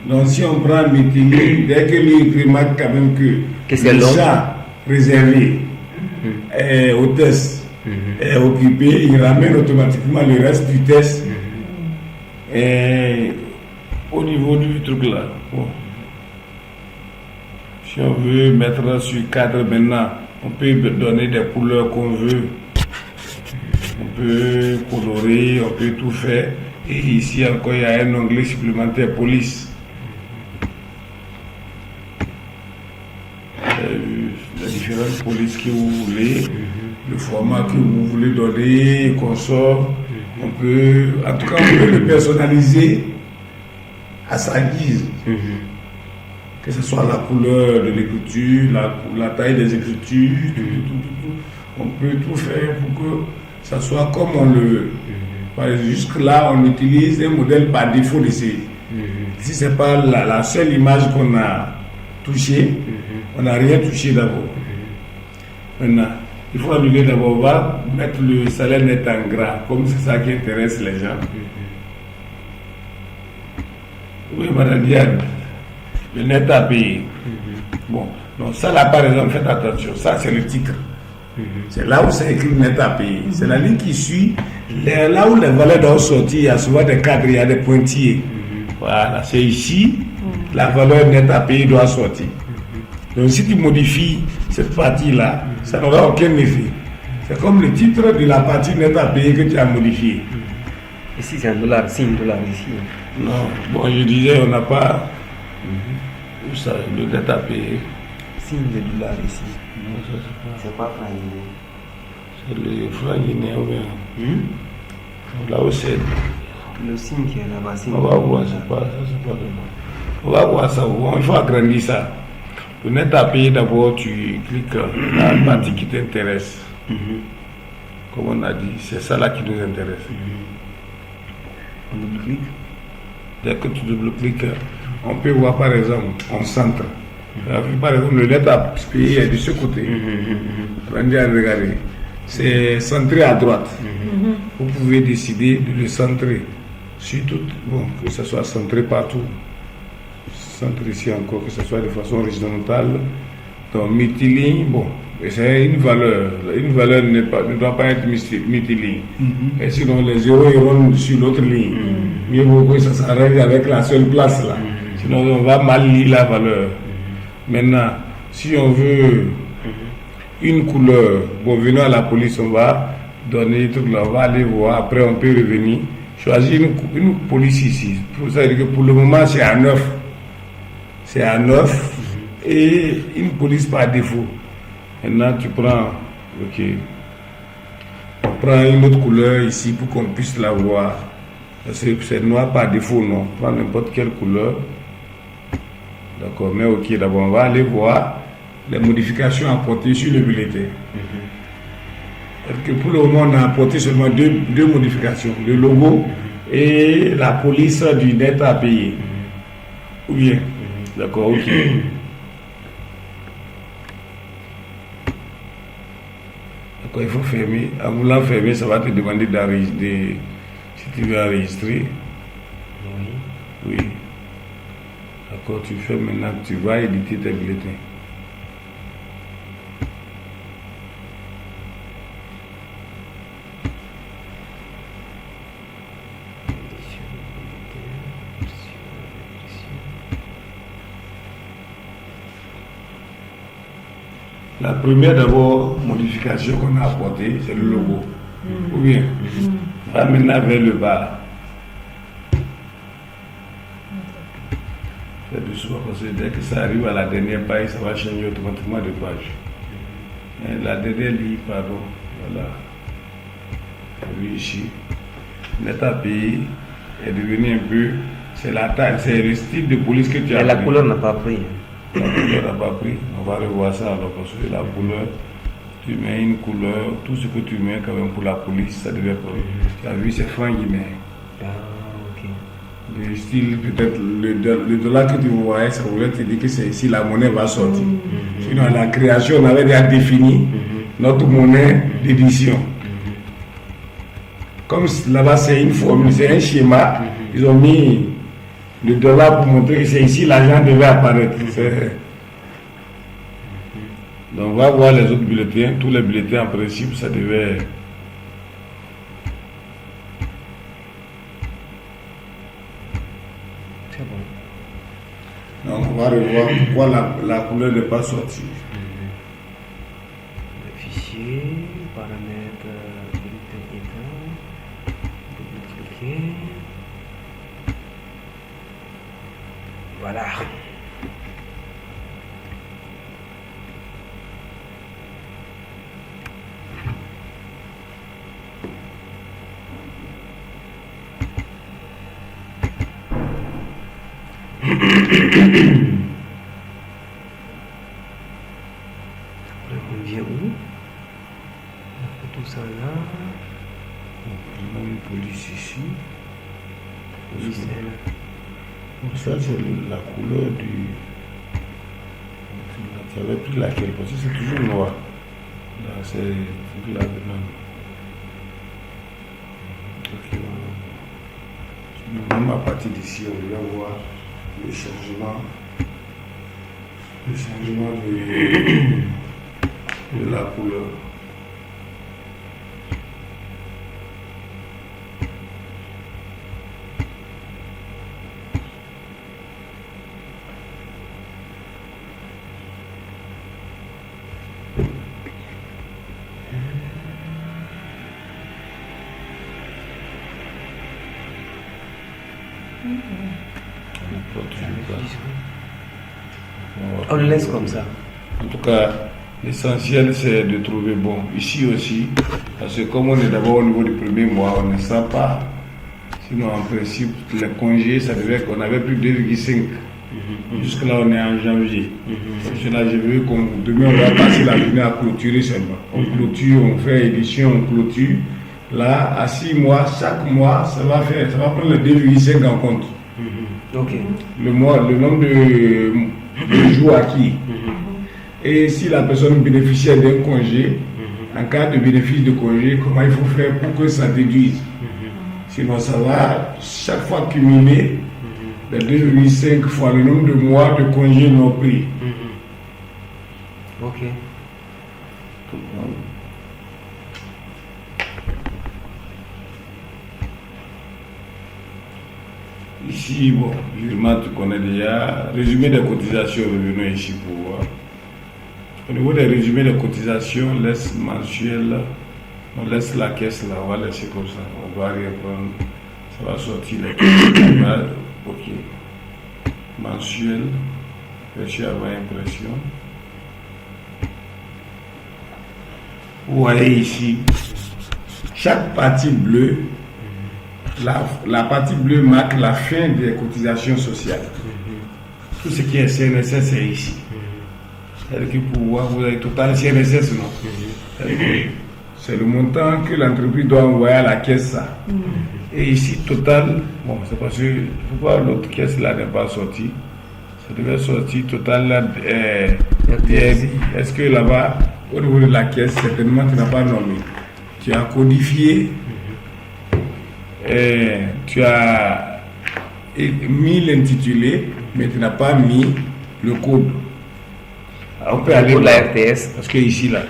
Donc, si on prend multiligne, dès que lui remarque quand même que
c'est
le champ réservé au test est occupé, il ramène automatiquement le reste du test au niveau du truc là. Bon. Si on veut mettre sur cadre maintenant, on peut donner des couleurs qu'on veut. On peut colorer, on peut tout faire. Et ici encore, il y a un onglet supplémentaire police. Les différentes polices que vous voulez, le format que vous voulez donner, qu'on sort. On peut, en tout cas, on peut le personnaliser à sa guise. Que ce soit la couleur de l'écriture, la taille des écritures, tout. On peut tout faire pour que ça soit comme on le veut. Jusque-là, on utilise un modèle par défaut de ces. Si ce n'est pas la seule image qu'on a touchée, on n'a rien touché d'abord. Maintenant, il faut annuler d'abord, on va mettre le salaire net en gras, comme c'est ça qui intéresse les gens. Oui, madame Diane. Le net à payer. Bon, donc ça là par exemple, faites attention, ça c'est le titre. C'est là où c'est écrit net à payer. C'est la ligne qui suit. Là où les valeurs doivent sortir, il y a souvent des cadres, il y a des pointillés. Voilà, c'est ici, la valeur net à payer doit sortir. Donc si tu modifies cette partie-là, ça n'aura aucun effet. C'est comme le titre de la partie nette à payer que tu as modifié.
Ici, c'est un dollar, c'est $1 ici.
Non, bon, je disais, on n'a pas ça, le net à payer.
Signe de dollar ici.
Non, ça,
C'est pas franc guinéen.
c'est le franc guinéen ou bien. Là où c'est.
Le signe qui est là-bas, signe
On va voir, c'est pas le bon. On va voir ça. Il faut agrandir ça. Le net à payer, d'abord, tu cliques dans la partie qui t'intéresse. Comme on a dit, c'est ça là qui nous intéresse.
On double-clique.
Dès que tu double-cliques, on peut voir par exemple en centre. Par exemple, le net à payer est de ce côté. Regardez, c'est centré à droite. Vous pouvez décider de le centrer sur tout, bon, que ce soit centré partout. Centre ici encore, que ce soit de façon horizontale. Donc, multiligne, bon, c'est une valeur. Une valeur ne doit pas être multiligne. Et sinon, les zéros iront sur l'autre ligne. Mieux vaut que ça s'arrête avec la seule place là. Sinon, on va mal lire la valeur. Maintenant, si on veut une couleur, bon, venons à la police, on va donner tout là, on va aller voir, après on peut revenir, choisir une police ici. Ça veut dire que pour le moment, c'est à 9. C'est à 9 et une police par défaut. Maintenant, tu prends, ok, on prend une autre couleur ici pour qu'on puisse la voir. C'est noir par défaut, non. Prends n'importe quelle couleur. D'accord, mais ok, d'abord on va aller voir les modifications apportées sur le bulletin. Parce que pour le moment, on a apporté seulement deux modifications, le logo et la police du net à payer. Ou bien, d'accord, ok. D'accord, il faut fermer. En voulant fermer, ça va te demander d'enregistrer. Si tu veux enregistrer. Oui. D'accord, tu fais maintenant, tu vas éditer tes bulletins. La première d'abord modification qu'on a apportée, c'est le logo. Ou bien, va maintenant vers le bas. Fais doucement parce que dès que ça arrive à la dernière page, ça va changer automatiquement de page. Et la dernière ligne, pardon, voilà. Oui, ici. Net à payer est devenu un peu. C'est la taille, c'est le style de police que tu as.
Et la couleur n'a pas pris.
La couleur n'a pas pris. On va revoir ça alors parce que la couleur, tu mets une couleur, tout ce que tu mets quand même pour la police, ça devait prendre. Tu as vu, c'est franc guinéen.
Ah, ok.
Le style, peut-être le dollar que tu voyais, ça voulait te dire que c'est ici la monnaie va sortir. Sinon, à la création, on avait déjà défini notre monnaie d'édition. Comme là-bas, c'est une formule, c'est un schéma, ils ont mis le dollar pour montrer que c'est ici l'argent devait apparaître. Donc, on va voir les autres bulletins. Tous les bulletins, en principe, ça devait.
C'est bon.
Donc, on va revoir pourquoi la couleur n'est pas sortie.
Le fichier, paramètres, bulletin état, double-cliquer. Voilà. Après, on vient où? On fait tout ça là.
On a une police ici.
Police, elle.
Ça, c'est la couleur du. Tu avais pris laquelle? Parce que c'est toujours noir. Là, c'est la même. Ok, même à partir d'ici, on va voir le changement. Le changement de la couleur.
On le laisse comme ça.
En tout cas, l'essentiel c'est de trouver bon. Ici aussi, parce que comme on est d'abord au niveau du premier mois, on ne sent pas. Sinon, en principe, les congés, ça devait qu'on avait plus de 2,5. Jusque là, on est en janvier. Là, j'ai vu qu'on demain, on va passer la journée à clôturer seulement. On clôture, on fait édition, on clôture. Là, à 6 mois, chaque mois, ça va prendre le 2,5 en compte.
Ok.
Le nombre de jours acquis. Et si la personne bénéficiait d'un congé, en cas de bénéfice de congé, comment il faut faire pour que ça déduise? Sinon, ça va chaque fois cumuler les 2,5 fois le nombre de mois de congés non pris.
Ok.
Ici, bon, évidemment, tu connais déjà. Résumé des cotisations, revenons ici pour voir. Au niveau des résumés des cotisations, laisse mensuel, on laisse la caisse là, on va laisser comme ça. On va rien prendre. Ça va sortir les caisses. Ok. Mensuel, reçu avant impression. Vous voyez ici, chaque partie bleue, la partie bleue marque la fin des cotisations sociales. Tout ce qui est CNSS est ici. C'est-à-dire que pour voir, vous avez total CNSS, non? C'est le montant que l'entreprise doit envoyer à la caisse, ça. Et ici, total, bon, c'est parce que pourquoi l'autre caisse là n'est pas sortie? Ça devait sortir total là, est-ce que là-bas, au niveau de la caisse, certainement tu n'as pas nommé. Tu as codifié, tu as mis l'intitulé, mais tu n'as pas mis le code. On peut aller
pour la RTS.
Parce que ici là,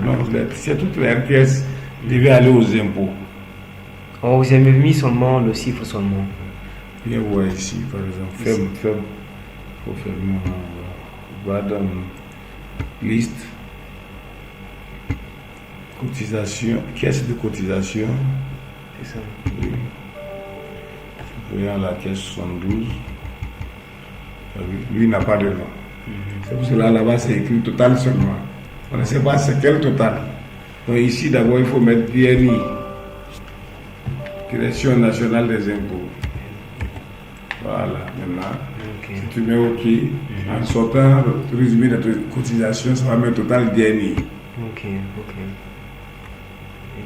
non, c'est toute la RTS devait aller aux impôts.
Oh, vous avez mis seulement le chiffre seulement.
Viens voir ici, par exemple. Ferme. Faut fermer. On va dans liste. Cotisation. Caisse de cotisation.
C'est ça.
Oui. Voyons la caisse 72. Lui n'a pas de nom. C'est pour cela là-bas c'est écrit total seulement. On ne sait pas c'est quel total. Donc ici d'abord il faut mettre DNI. Direction nationale des impôts. Voilà, maintenant. Si tu mets OK, en sortant le résumé de ta cotisation, ça va mettre total DNI.
Ok.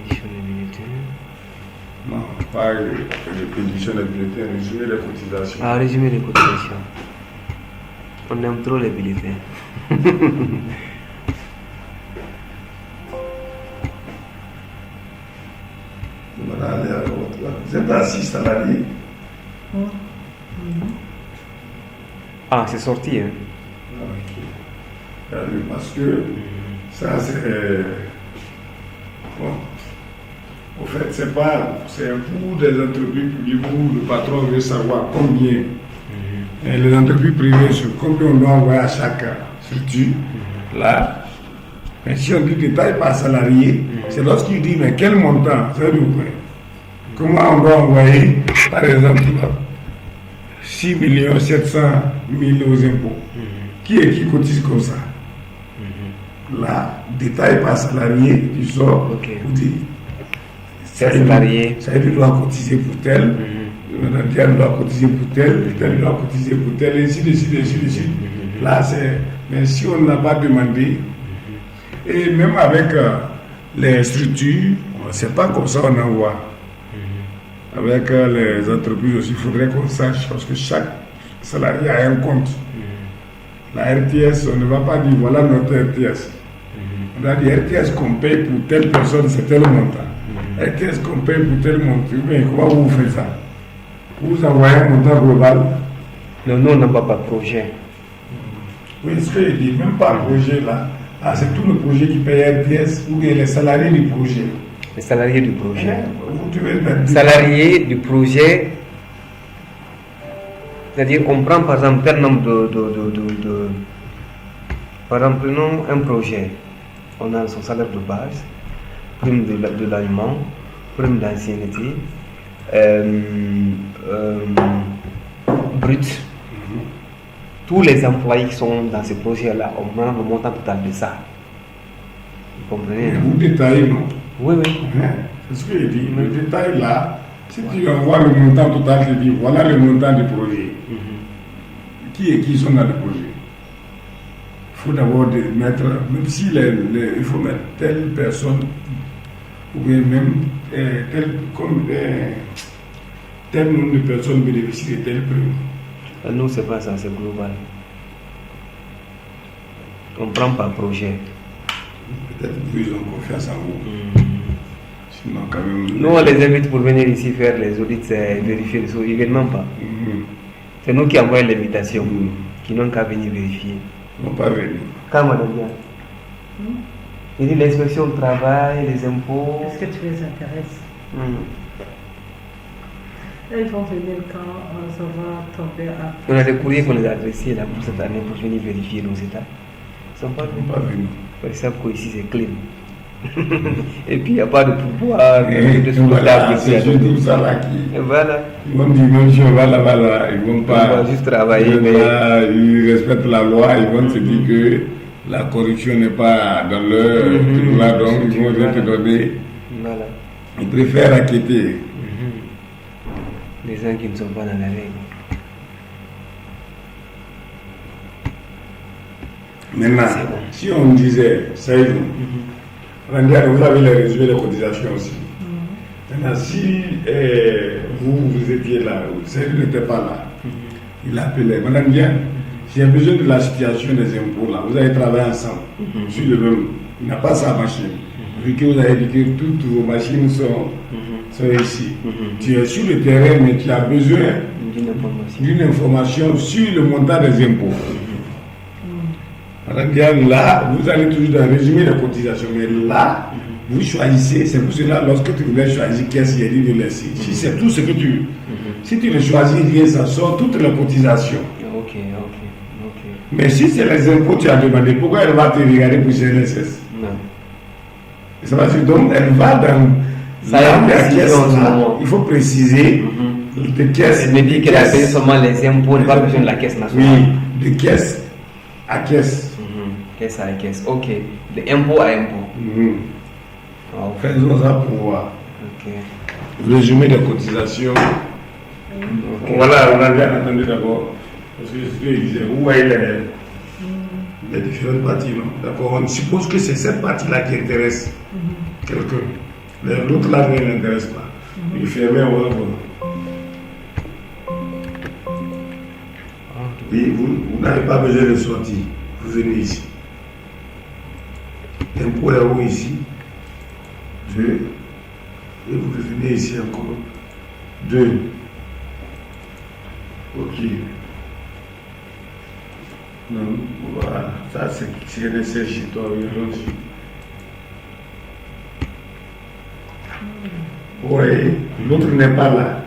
Édition des bulletins.
Non, pas édition des bulletins, résumé des cotisations.
Ah, résumé des cotisations. On aime trop les bulletins.
Voilà, vous êtes à 6 salariés.
Ah, c'est sorti, hein?
Ok. Parce que ça, c'est. Bon. Au fait, c'est pour des entreprises publiques où le patron veut savoir combien. Et les entreprises privées, sur combien on doit envoyer à chaque structure. Là. Mais si on dit détail par salarié, c'est lorsqu'il dit mais quel montant, c'est du vrai. Comment on doit envoyer, par exemple, 6 700 000 aux impôts. Qui est qui cotise comme ça? Là, détail par salarié, tu sors, vous dites,
salarié.
ça doit cotiser pour tel, tel doit cotiser pour tel doit cotiser pour tel, ainsi de suite. Là, c'est. Mais si on n'a pas demandé, et même avec les structures, c'est pas comme ça on envoie. Avec les entreprises aussi, il faudrait qu'on sache, parce que chaque salarié a un compte. La RTS, on ne va pas dire voilà notre RTS. On doit dire RTS qu'on paye pour telle personne, c'est tel montant. RTS qu'on paye pour tel montant. Mais comment vous faites ça? Vous envoyez un montant global?
Non, nous, on n'a pas de projet.
Oui, ce que je dis, même pas projet là. Ah, c'est tout le projet qui paye RTS ou bien les salariés du projet.
Les salariés du projet.
Vous devez mettre
salariés du projet, c'est-à-dire qu'on prend par exemple tel nombre de par exemple, prenons un projet, on a son salaire de base, prime de l'aliment, prime d'ancienneté, brut. Tous les employés qui sont dans ce projet-là, on prend le montant total de ça. Vous comprenez?
Vous détaillez, non?
Oui, oui.
C'est ce que je dis. Le détail là, si tu envoies le montant total, tu dis voilà le montant du projet. Qui et qui sont dans le projet? Il faut d'abord mettre, même si il faut mettre telle personne, ou bien même tel nombre de personnes bénéficient de tel prix.
Nous, c'est pas ça, c'est global. On prend par projet.
Peut-être qu'ils ont confiance en vous. Sinon, quand même.
Nous, on les invite pour venir ici faire les audits, vérifier les choses. Ils ne viennent même pas. C'est nous qui envoyons l'invitation, qui n'ont qu'à venir vérifier.
Ils n'ont pas venu.
Quand madame vient. Il dit l'inspection du travail, les impôts.
Est-ce que tu les intéresses? Là, ils vont venir quand ça va tomber à...
On a des courriers qu'on les a adressés là, pour cette année pour venir vérifier nos états. Ils ne sont pas venus. Ils savent qu'ici c'est clean. Et puis il n'y a pas de pouvoir,
voilà, c'est juste ça là qui.
Et voilà.
Ils vont dire même si on va là-bas, là, ils vont pas.
Ils vont juste travailler, mais.
Ils respectent la loi, ils vont se dire que la corruption n'est pas dans leur loi, donc ils vont te donner.
Voilà.
Ils préfèrent acquitter.
Les gens qui ne sont pas dans la règle.
Maintenant, si on disait, ça y est, vous avez les résumés de cotisation aussi. Maintenant, si vous étiez là, Saïdou n'était pas là, il appelait, Madame Diane, j'ai besoin de la situation des impôts là, vous avez travaillé ensemble sur le même, il n'a pas sa machine. Vu que vous avez dit que toutes vos machines sont ici. Tu es sur le terrain, mais tu as besoin d'une information sur le montant des impôts. Madame Diane, là, vous allez toujours dans le résumé de cotisation, mais là, vous choisissez, c'est pour cela, lorsque tu voulais choisir qu'est-ce qu'il y a dit de laisser. Si c'est tout ce que tu veux, si tu ne choisis rien, ça sort toutes les cotisations.
Ok.
Mais si c'est les impôts que tu as demandé, pourquoi elle va te regarder pour CNSS?
Non.
Ça va dire, donc elle va dans la caisse. Il faut préciser de caisse.
Elle me dit qu'elle a payé seulement les impôts, elle n'a pas besoin de la caisse nationale.
Oui, de caisse à caisse.
Caisse à caisse, ok. De impôt à impôt.
Faisons ça pour voir.
Ok.
Résumé des cotisations. Voilà, on a bien entendu d'abord. Parce que je disais, où est les différentes parties, non? D'accord, on suppose que c'est cette partie-là qui intéresse quelqu'un. L'autre là ne l'intéresse pas. Il fait bien, voilà. Oui, vous n'avez pas besoin de sortir. Vous venez ici. L'impôt est où ici? 2. Et vous revenez ici encore. 2. Ok. Non, voilà. Ça, c'est laissé chez toi. Oui, l'autre n'est pas là.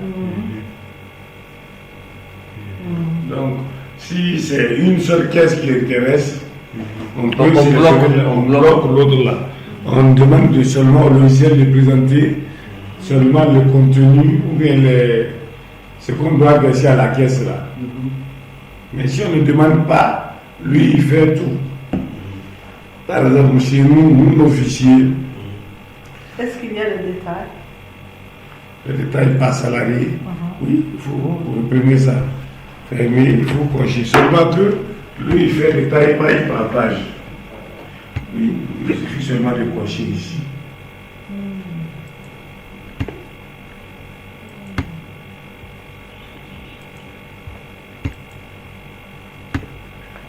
Donc, si c'est une seule caisse qui intéresse, on bloque l'autre là. On demande seulement au logiciel de présenter seulement le contenu ou bien ce qu'on doit verser à la caisse là. Mais si on ne demande pas, lui il fait tout. Par exemple, chez nous, l'officier.
Est-ce qu'il y a le détail?
Le détail par salarié. Oui, il faut reprendre ça. Mais il faut cocher. Seulement que lui il fait détail par page. Oui, il suffit seulement de cocher ici.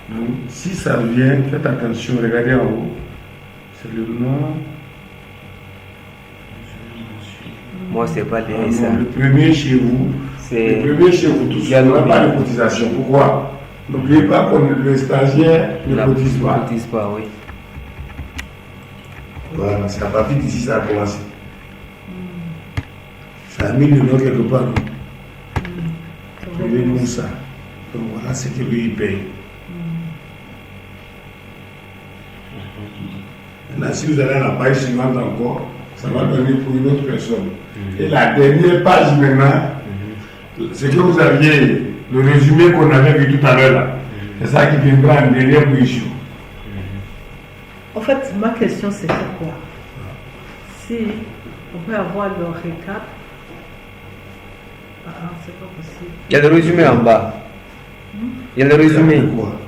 Donc, si ça vient, faites attention, regardez en haut. C'est le nom.
Moi, c'est pas les ça.
Le premier chez vous, tous, on n'a pas de cotisation. Pourquoi? N'oubliez pas que le stagiaire ne cotise pas.
Ne cotise pas, oui.
Voilà, c'est à partir d'ici ça a commencé. Ça a mis le nom quelque part. Trouvez-nous ça. Donc voilà ce que lui il paye. Maintenant, si vous allez à la page suivante encore, ça va donner pour une autre personne. Et la dernière page maintenant, ce que vous aviez le résumé qu'on avait vu tout à l'heure là. C'est ça qui viendra en dernière position.
En fait, ma question c'est quoi? Si on peut avoir le récap, c'est pas possible.
Il y a le résumé en bas. Il y a le résumé.
Quoi?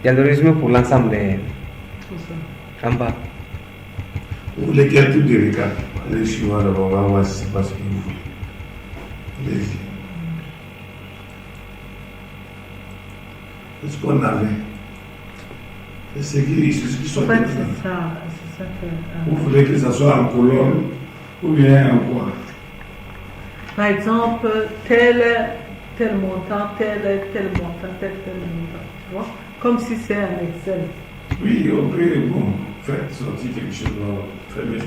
Il y a le résumé pour l'ensemble
Tout ça.
en bas.
Vous voulez quel type de récap? Allez suivant d'abord, on va voir si c'est pas ce que vous voulez. Allez-y. C'est ce qu'on avait. C'est ce qui sont
En fait,
dedans.
c'est ça que.
Vous voulez que ça soit en colonne ou bien en quoi?
Par exemple, tel montant, tel montant, tel montant. Tu vois? Comme si c'est un Excel.
Oui, on peut, bon, faites sortir quelque chose, faites bien.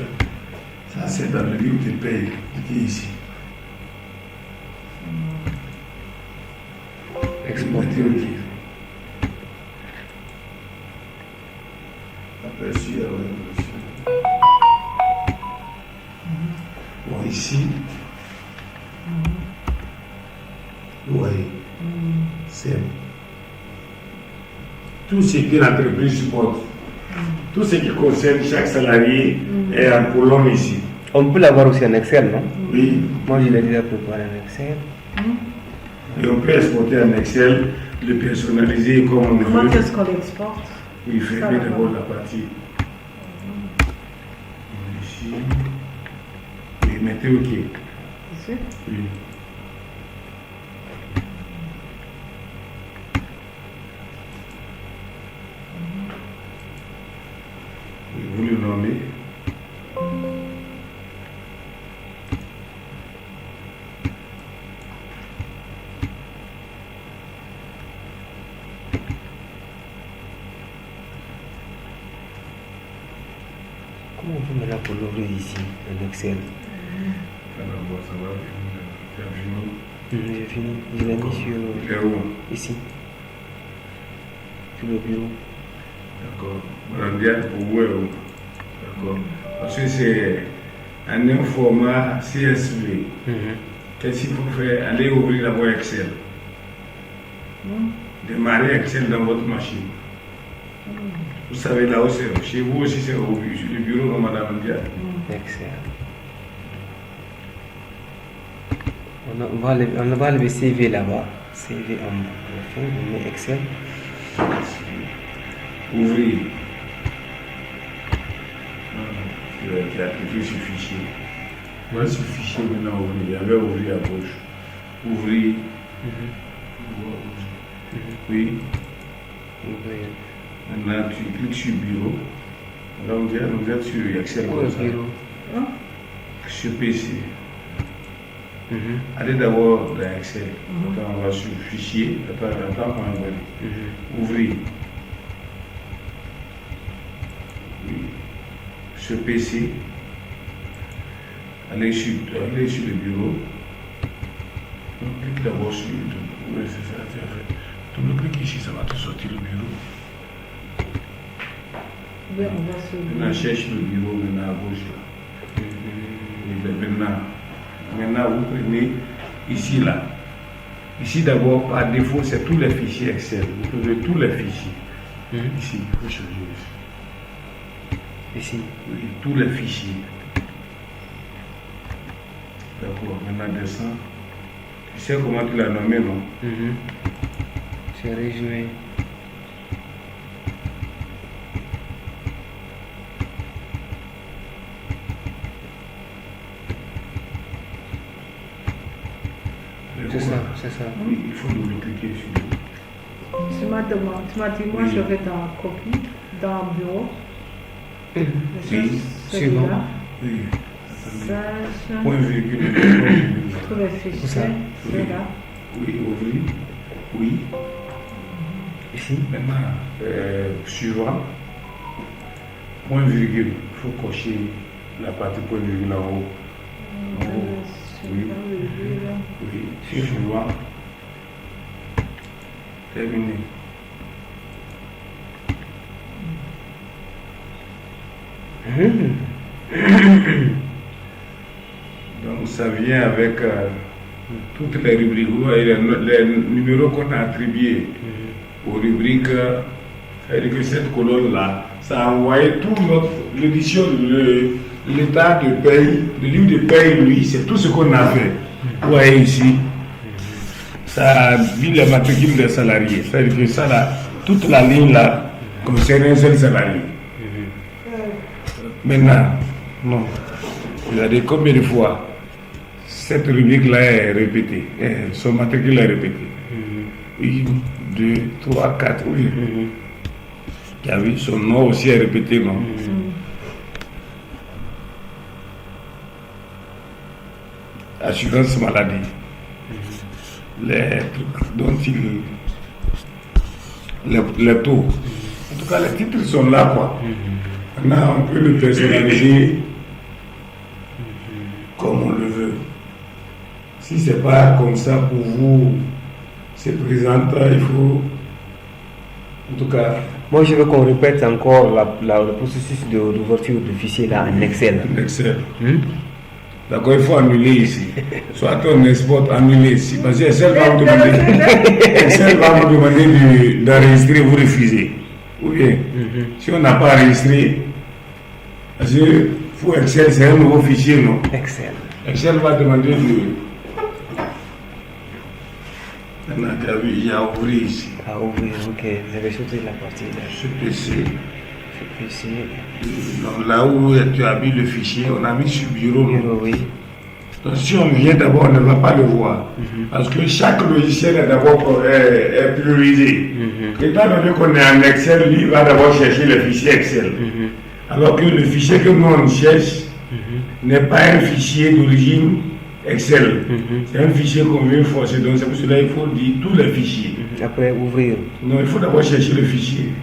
Ça, c'est dans le livre de paye qui est ici.
Exporter.
Aperçu, bon, ici, vous voyez, c'est tout ce que l'entreprise supporte, tout ce qui concerne chaque salarié est en colonne ici.
On peut l'avoir aussi en Excel, non?
Oui,
Moi, je l'ai déjà préparé en Excel.
et on peut exporter en Excel, le personnaliser comme on
Comment
veut.
est-ce qu'on l'exporte?
Oui, faites
Ça
bien
va.
d'abord la partie. Ici. Oui, mettez OK.
Ici?
Oui. Oui, vous le nommez.
Comment on peut maintenant pour l'ouvrir ici, en Excel?
Alors, ça va, c'est fini.
J'ai fini. Je l'ai mis sur.
Il est où?
Ici. Sur le bureau.
D'accord. Madame Diane, pour vous, d'accord. Parce que c'est un format CSV. Qu'est-ce qu'il faut faire? Allez ouvrir d'abord Excel. Démarrer Excel dans votre machine. Vous savez là où c'est. Chez vous aussi, c'est au bureau de Madame Diane.
Excel. On va lever CV là-bas. CV en bas. On met Excel.
Ouvrir. Tu as cliqué sur fichier. Voilà ce fichier maintenant ouvrir. Il y avait ouvrir à gauche. Ouvrir. Oui.
Ouvrir.
Maintenant, tu cliques sur bureau. Là, on vient sur Excel.
Pour
comme
le
ça.
bureau.
Sur PC. Allez d'abord dans Excel. Attends, on va sur fichier. Attends, on va aller. Ouvrir. Oui. Sur PC. Allez sur le bureau. Donc, clique d'abord sur. Oui, c'est ça. Tu me cliques ici, ça va te sortir le bureau.
Oui, on va se.
Maintenant, cherche le bureau maintenant à gauche là. Maintenant, vous prenez ici là. Ici d'abord, par défaut, c'est tous les fichiers Excel. Vous trouvez tous les fichiers. Ici, il faut changer ici.
Ici.
Oui, tous les fichiers. D'accord, maintenant descend. Tu sais comment tu l'as nommé, non?
C'est résumé. C'est ça, c'est ça.
Oui, il faut double-cliquer sur.
Tu m'as dit, moi
Oui.
je vais dans copie, dans bureau.
Oui.
Celui-là.
Oui.
Sage.
Point virgule.
Tous les fichiers.
ça.
C'est là.
Oui, ouvrir. Oui.
Ici.
Maintenant, suivant. Point virgule. Il faut cocher la partie point virgule en haut. En haut. Oui. Oui. Suivant. Terminé.
Mhm.
Donc ça vient avec toutes les rubriques, vous voyez les numéros qu'on a attribués aux rubriques, c'est-à-dire que cette colonne-là, ça a envoyé toute l'édition, l'état de paye, le livre de paye, lui, c'est tout ce qu'on a fait. Vous voyez ici, ça a mis les matricules des salariés, c'est-à-dire que ça, là, toute la ligne là concerne un seul salarié. Maintenant, non. Regardez combien de fois cette rubrique-là est répétée, son matricule est répété. 1, 2, 3, 4, oui. Tu as vu, son nom aussi est répété, non? Assurance maladie. Les trucs dont les taux. En tout cas, les titres sont là, quoi. Maintenant, on peut le personnaliser comme on le veut. Si c'est pas comme ça pour vous, c'est présent, il faut. En tout cas.
Moi, je veux qu'on répète encore le processus d'ouverture du fichier là en Excel.
En Excel. D'accord, il faut annuler ici. Soit on exporte, annuler ici. Parce que Excel va vous demander d'enregistrer, vous refusez. Ou bien, si on n'a pas enregistré, parce que pour Excel, c'est un nouveau fichier, non?
Excel.
Excel va demander de. Maintenant, tu as vu, il y a ouvrir ici.
À ouvrir, ok. Vous avez choisi la partie là.
Ce PC.
Ce PC.
Donc là où tu as mis le fichier, on a mis sur bureau.
Bureau, oui.
Donc si on vient d'abord, on ne va pas le voir. Parce que chaque logiciel est d'abord priorisé. Étant donné qu'on est en Excel, lui va d'abord chercher le fichier Excel. Alors que le fichier que nous on cherche n'est pas un fichier d'origine Excel. C'est un fichier qu'on veut forcer. Donc c'est pour cela qu'il faut dire tous les fichiers.
Après ouvrir.
Non, il faut d'abord chercher le fichier.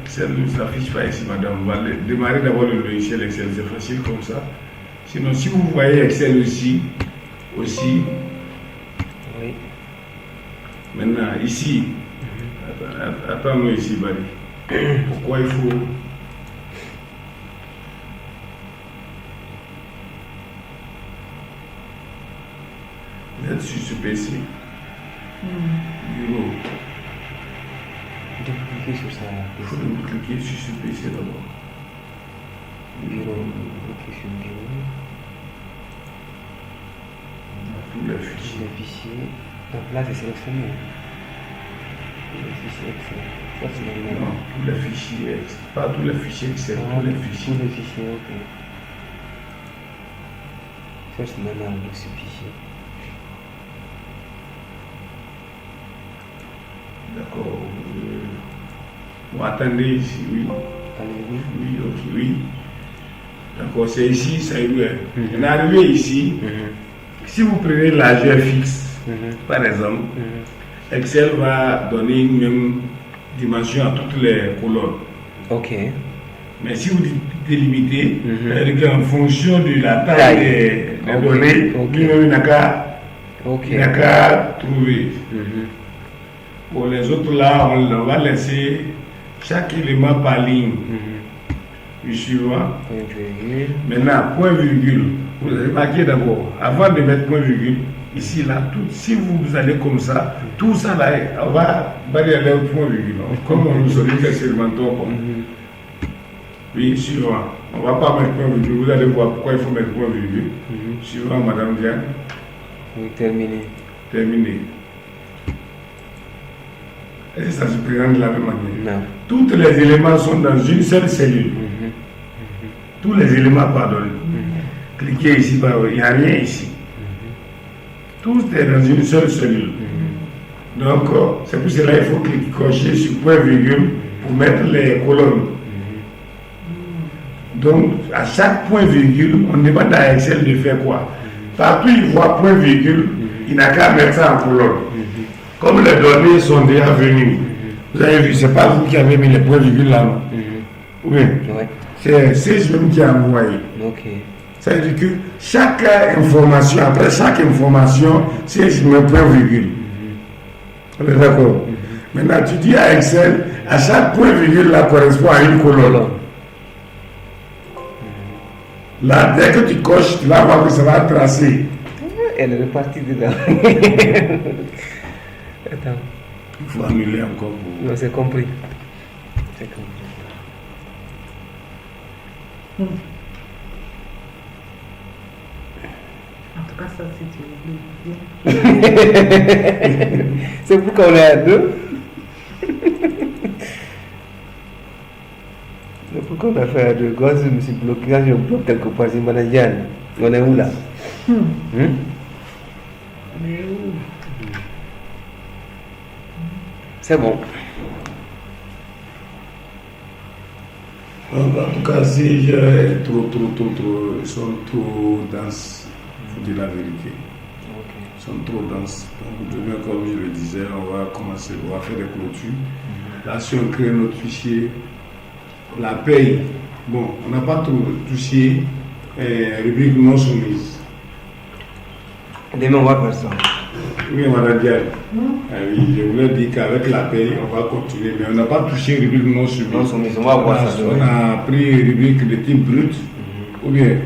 Excel ne s'affiche pas ici, madame. On va démarrer d'abord le logiciel Excel. C'est facile comme ça. Sinon, si vous voyez Excel aussi. Oui. Maintenant, ici. Attends-nous ici, Bali. Pourquoi il faut. Vous êtes sur ce PC. Bureau.
Cliquez sur ça.
Il faut cliquer sur ce PC d'abord.
Bureau. Cliquez sur bureau.
Tous les fichiers.
Les fichiers. Donc là, c'est sélectionné. Les fichiers Excel. Ça, c'est normal.
Non, tous les fichiers Excel. Pas tous les fichiers Excel, tous les fichiers.
Tous les fichiers, ok. Ça, c'est normal, ce fichier.
D'accord. Bon, attendez ici, oui.
Allez,
Oui, ok, oui. D'accord, c'est ici, ça y est. On est arrivé ici. Si vous prenez l'âge fixe, par exemple, Excel va donner une même dimension à toutes les colonnes.
Ok.
Mais si vous délimitez, c'est-à-dire qu'en fonction de la taille des données, lui-même il n'a qu'à trouver. Pour les autres là, on va laisser chaque élément par ligne. Puis suivant. Maintenant, point virgule. Vous avez marqué d'abord, avant de mettre point virgule, ici là, tout, si vous allez comme ça, tout ça là, on va balayer au point virgule. Comme on nous aurait expérimenté. Oui, suivant. On ne va pas mettre point virgule. Vous allez voir pourquoi il faut mettre point virgule. Suivant, Madame Diane.
Oui, terminé.
Terminé. Est-ce que ça se présente de la même manière?
Non.
Tous les éléments sont dans une seule cellule. Tous les éléments, pardon. Cliquez ici, il n'y a rien ici. Tout est dans une seule cellule. Donc, c'est pour cela qu'il faut cocher sur point virgule pour mettre les colonnes. Donc, à chaque point virgule, on demande à Excel de faire quoi? Partout il voit point virgule, il n'a qu'à mettre ça en colonne. Comme les données sont déjà venues, vous avez vu, c'est pas vous qui avez mis les points virgules là, non? Oui. C'est même qui a envoyé. Ça veut dire que chaque information, après chaque information, c'est je mets point virgule. D'accord. Maintenant, tu dis à Excel, à chaque point virgule là correspond à une colonne. Là, dès que tu coches, tu vas voir que ça va tracer.
Elle est repartie dedans. Attends.
Il faut annuler encore.
Non, c'est compris. C'est compris.
En tout cas, ça, c'est tu oublies.
C'est pourquoi on est à deux. C'est pourquoi on a fait à deux. Quand je me suis bloqué, quand je me bloque quelque part, je me dis, Yann, on est où là?
Mais où?
C'est bon.
En tout cas, si j'ai trop, ils sont trop denses, il faut dire la vérité. Ils sont trop denses. Donc, demain, comme je le disais, on va commencer, on va faire des clôtures. Là, si on crée notre fichier, la paye, bon, on n'a pas trop touché rubrique non soumise.
Demain, on va faire ça.
Oui, madame Diane. Ah oui, je voulais dire qu'avec la paye, on va continuer, mais on n'a pas touché rubrique non soumise.
Non soumise, on va voir ça.
On a pris rubrique de type brut, ou bien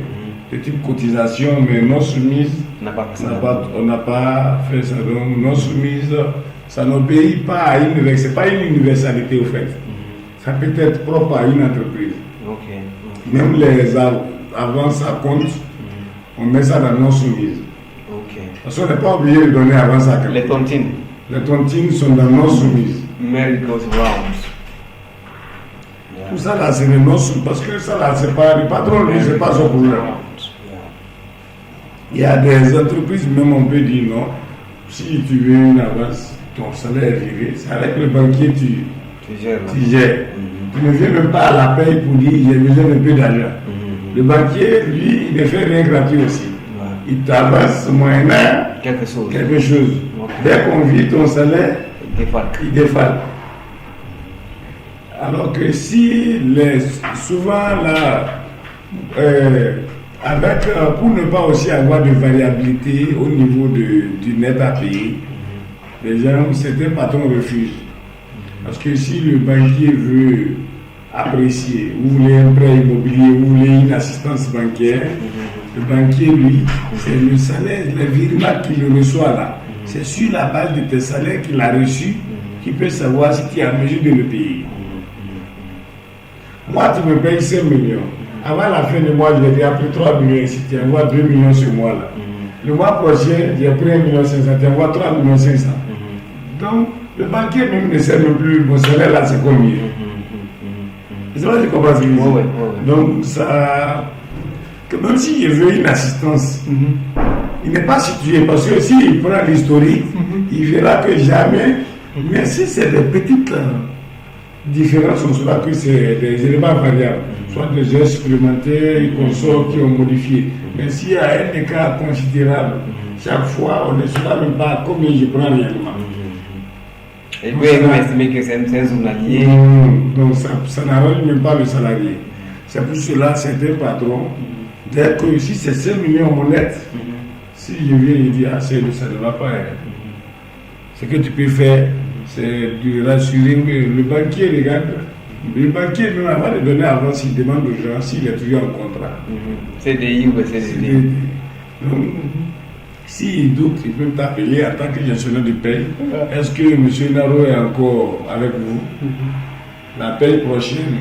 de type cotisation, mais non soumise.
On n'a pas fait ça.
On n'a pas fait ça. Donc, non soumise, ça n'obéit pas à une universalité. Ce n'est pas une universalité, au fait. Ça peut être propre à une entreprise. Même les avances à compte, on met ça dans non soumise. Parce qu'on n'est pas obligé de donner avance à quelqu'un.
Les tontines.
Les tontines sont dans non soumise.
Mais it goes round.
Tout ça là, c'est le non soumise. Parce que ça là, c'est pas le patron, lui, c'est pas son problème. Il y a des entreprises, même on peut dire non. Si tu veux une avance, ton salaire est viré, c'est avec le banquier tu gères. Tu ne viens même pas à la paye pour dire j'ai besoin d'un peu d'argent. Le banquier, lui, il ne fait rien gratuit aussi. Il t'avance moyennant quelque chose. Dès qu'on vit ton salaire, il défale. Alors que si souvent là, pour ne pas aussi avoir de variabilité au niveau du net à payer, les gens, certains patrons refusent. Parce que si le banquier veut apprécier, vous voulez un prêt immobilier, vous voulez une assistance bancaire, le banquier, lui, c'est le salaire, le virement qu'il reçoit là. C'est sur la base de tes salaires qu'il a reçu qu'il peut savoir si tu es en mesure de le payer. Moi, tu me payes 5 millions. Avant la fin du mois, j'ai déjà pris 3 millions ici, tu envoies 2 millions ce mois-là. Le mois prochain, j'ai pris 1,5 million, tu envoies 3,5 millions. Donc, le banquier même ne sait même plus mon salaire là, c'est combien. C'est vrai que tu comprends ce que je dis. Donc, ça. Que même s'il veut une assistance, il n'est pas situé. Parce que s'il prend l'historique, il verra que jamais. Mais si c'est des petites différences, on saura que c'est des éléments variables. Soit des heures supplémentaires, des consorts qui ont modifié. Mais s'il y a un écart considérable, chaque fois, on ne saura même pas combien je prends réellement.
Et puis, il estime que c'est un journalier.
Donc, ça n'arrange même pas le salarié. C'est pour cela, certains patrons, dès que si c'est 5 millions en monnaie, si je viens et dis, ah, ça ne va pas. Ce que tu peux faire, c'est de rassurer le banquier, regarde. Le banquier, même avant de donner avance, il demande aux gens s'il est toujours en contrat.
CDI ou CDD.
Donc, s'il doute, il peut t'appeler en tant que gestionnaire de paye. Est-ce que M. Naro est encore avec vous? La paye prochaine,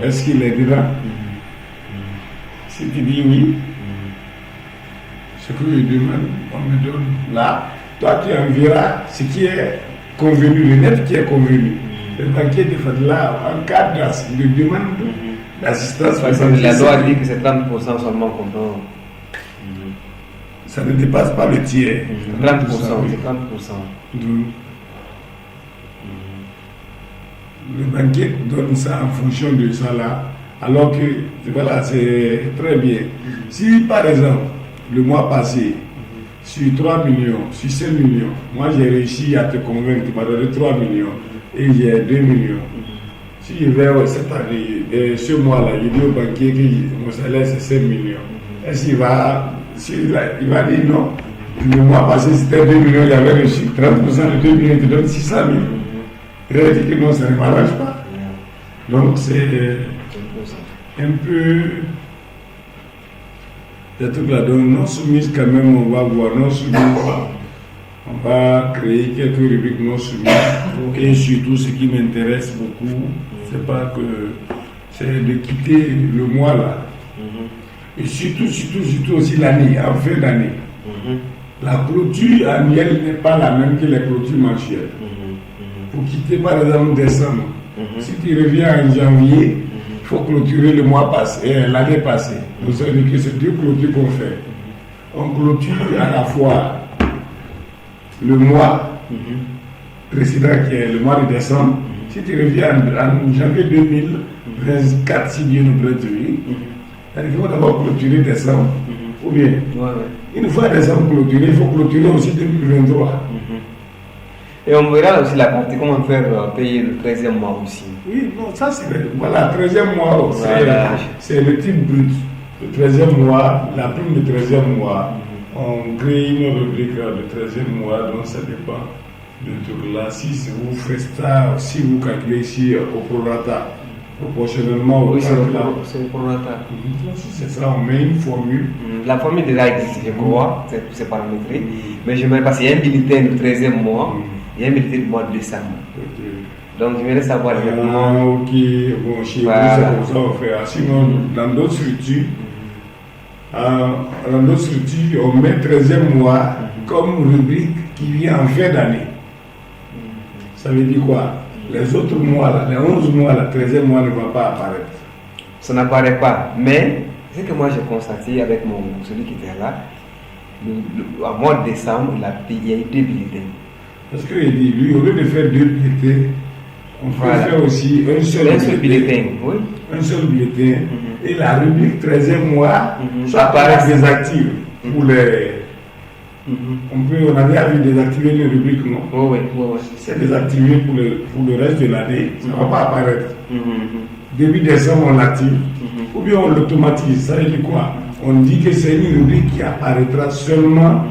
est-ce qu'il est dedans? Si tu dis oui, ce que je demande, on me donne là. Toi, tu enverras ce qui est convenu, le net qui est convenu. Le banquier de fait là, en cas de demande d'assistance.
Parce que la loi dit que c'est 30% seulement qu'on peut.
Ça ne dépasse pas le tiers.
30%, c'est 30%.
Donc, le banquier donne ça en fonction de ça là. Alors que, voilà, c'est très bien. Si par exemple, le mois passé, sur 3 millions, sur 5 millions, moi j'ai réussi à te convaincre, tu m'as donné 3 millions et j'ai 2 millions. Si je vais cette année, ce mois-là, je dis au banquier que mon salaire c'est 5 millions. Est-ce qu'il va, il va dire non? Le mois passé c'était 2 millions, j'avais reçu 30% de 2 millions, il te donne 600 000. Il a dit que non, ça ne m'arrange pas. Donc c'est un peu des trucs là. Donc non soumise quand même, on va voir. Non soumise, on va créer quelques rubriques non soumises. Et surtout ce qui m'intéresse beaucoup, c'est pas que c'est de quitter le mois là. Et surtout aussi l'année, en fin d'année. La clôture annuelle n'est pas la même que les clôtures mensuelles. Pour quitter par exemple décembre, si tu reviens en janvier, il faut clôturer le mois passé, l'année passée. Donc ça veut dire que c'est deux clôtures qu'on fait. On clôture à la fois le mois précédent qui est le mois de décembre. Si tu reviens en janvier 2024, si Dieu nous prête, il faut d'abord clôturer décembre. Ou bien, une fois décembre clôturé, il faut clôturer aussi 2023.
Et on verra aussi la partie comment faire payer le 13e mois aussi.
Oui, non, ça c'est voilà, 13e mois,
Voilà.
c'est le type brut. Le 13e mois, la prime du 13e mois, on crée une rubrique de 13e mois, donc ça dépend de tout là. Si vous faites ça, si vous calculez ici au prorata, proportionnellement au
Oui, c'est
temps,
le prorata.
si c'est ça, on met une formule.
La formule déjà existe, je crois, c'est paramétré. Mais je me parce qu'il y a un bulletin du 13e mois, il y a un bulletin du mois de décembre. Donc je voudrais savoir exactement.
Ok, bon, chez
Voilà.
vous, c'est comme ça on fait. Sinon, dans d'autres structures, on met 13e mois comme rubrique qui vient en fin d'année. Ça veut dire quoi? Les autres mois, là, les 11 mois, le 13e mois ne va pas apparaître.
Ça n'apparaît pas. Mais ce que moi j'ai constaté avec celui qui était là, au mois de décembre, il y a eu 2 bulletins.
Parce qu'il dit, lui, au lieu de faire 2 bulletins, on peut faire aussi un seul
bulletin. Oui.
Un seul bulletin. Et la rubrique 13e mois, ça apparaît désactive pour les. On avait envie de désactiver les rubriques, non?
Oui.
C'est désactivé pour le reste de l'année, ça ne va pas apparaître. Début décembre, on l'active, ou bien on l'automatise. Ça veut dire quoi? On dit que c'est une rubrique qui apparaîtra seulement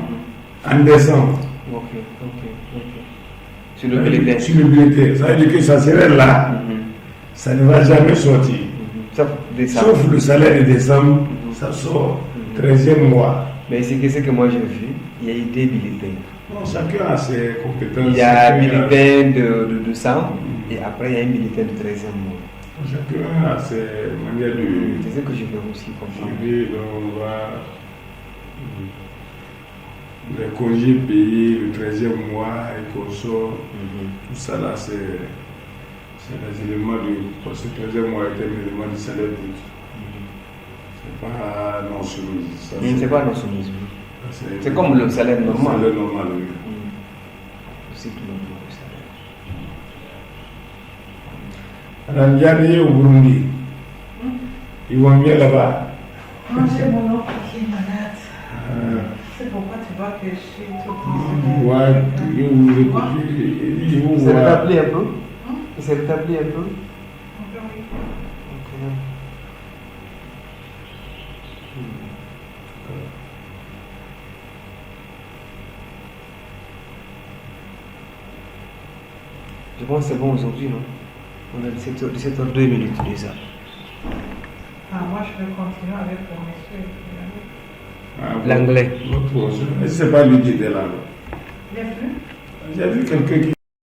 en décembre.
Ok. Sur le bulletin.
Sur le bulletin. Ça veut dire que ça serait là, ça ne va jamais sortir. Sauf le salaire de décembre, ça sort 13e mois.
Mais c'est ce que moi j'ai vu, il y a eu 2 bulletins.
Non, chacun a ses compétences.
Il y a un bulletin de décembre et après il y a un bulletin du 13e mois.
Chacun a ses manières de.
C'est ce que je veux aussi comprendre.
On va. Les congés payés le 13e mois et qu'on sort, tout ça là, c'est des éléments de. Parce que le 13e mois est un élément du salaire brut. C'est pas non soumise.
C'est pas non soumise. C'est comme le salaire normal.
Le salaire normal, oui.
C'est tout normal le salaire.
Alors, il y a des au Burundi. Ils vont bien là-bas.
Moi, j'ai mon oncle qui est malade. C'est pourquoi tu vois que je suis tout le temps.
Ouais,
Il s'est rétabli un peu. Il s'est rétabli un peu. Je pense que c'est bon aujourd'hui, non? On a 17h02 déjà.
Moi, je vais continuer avec le monsieur.
L'anglais.
C'est pas lui qui était là.
Il est venu?
J'ai vu quelqu'un qui.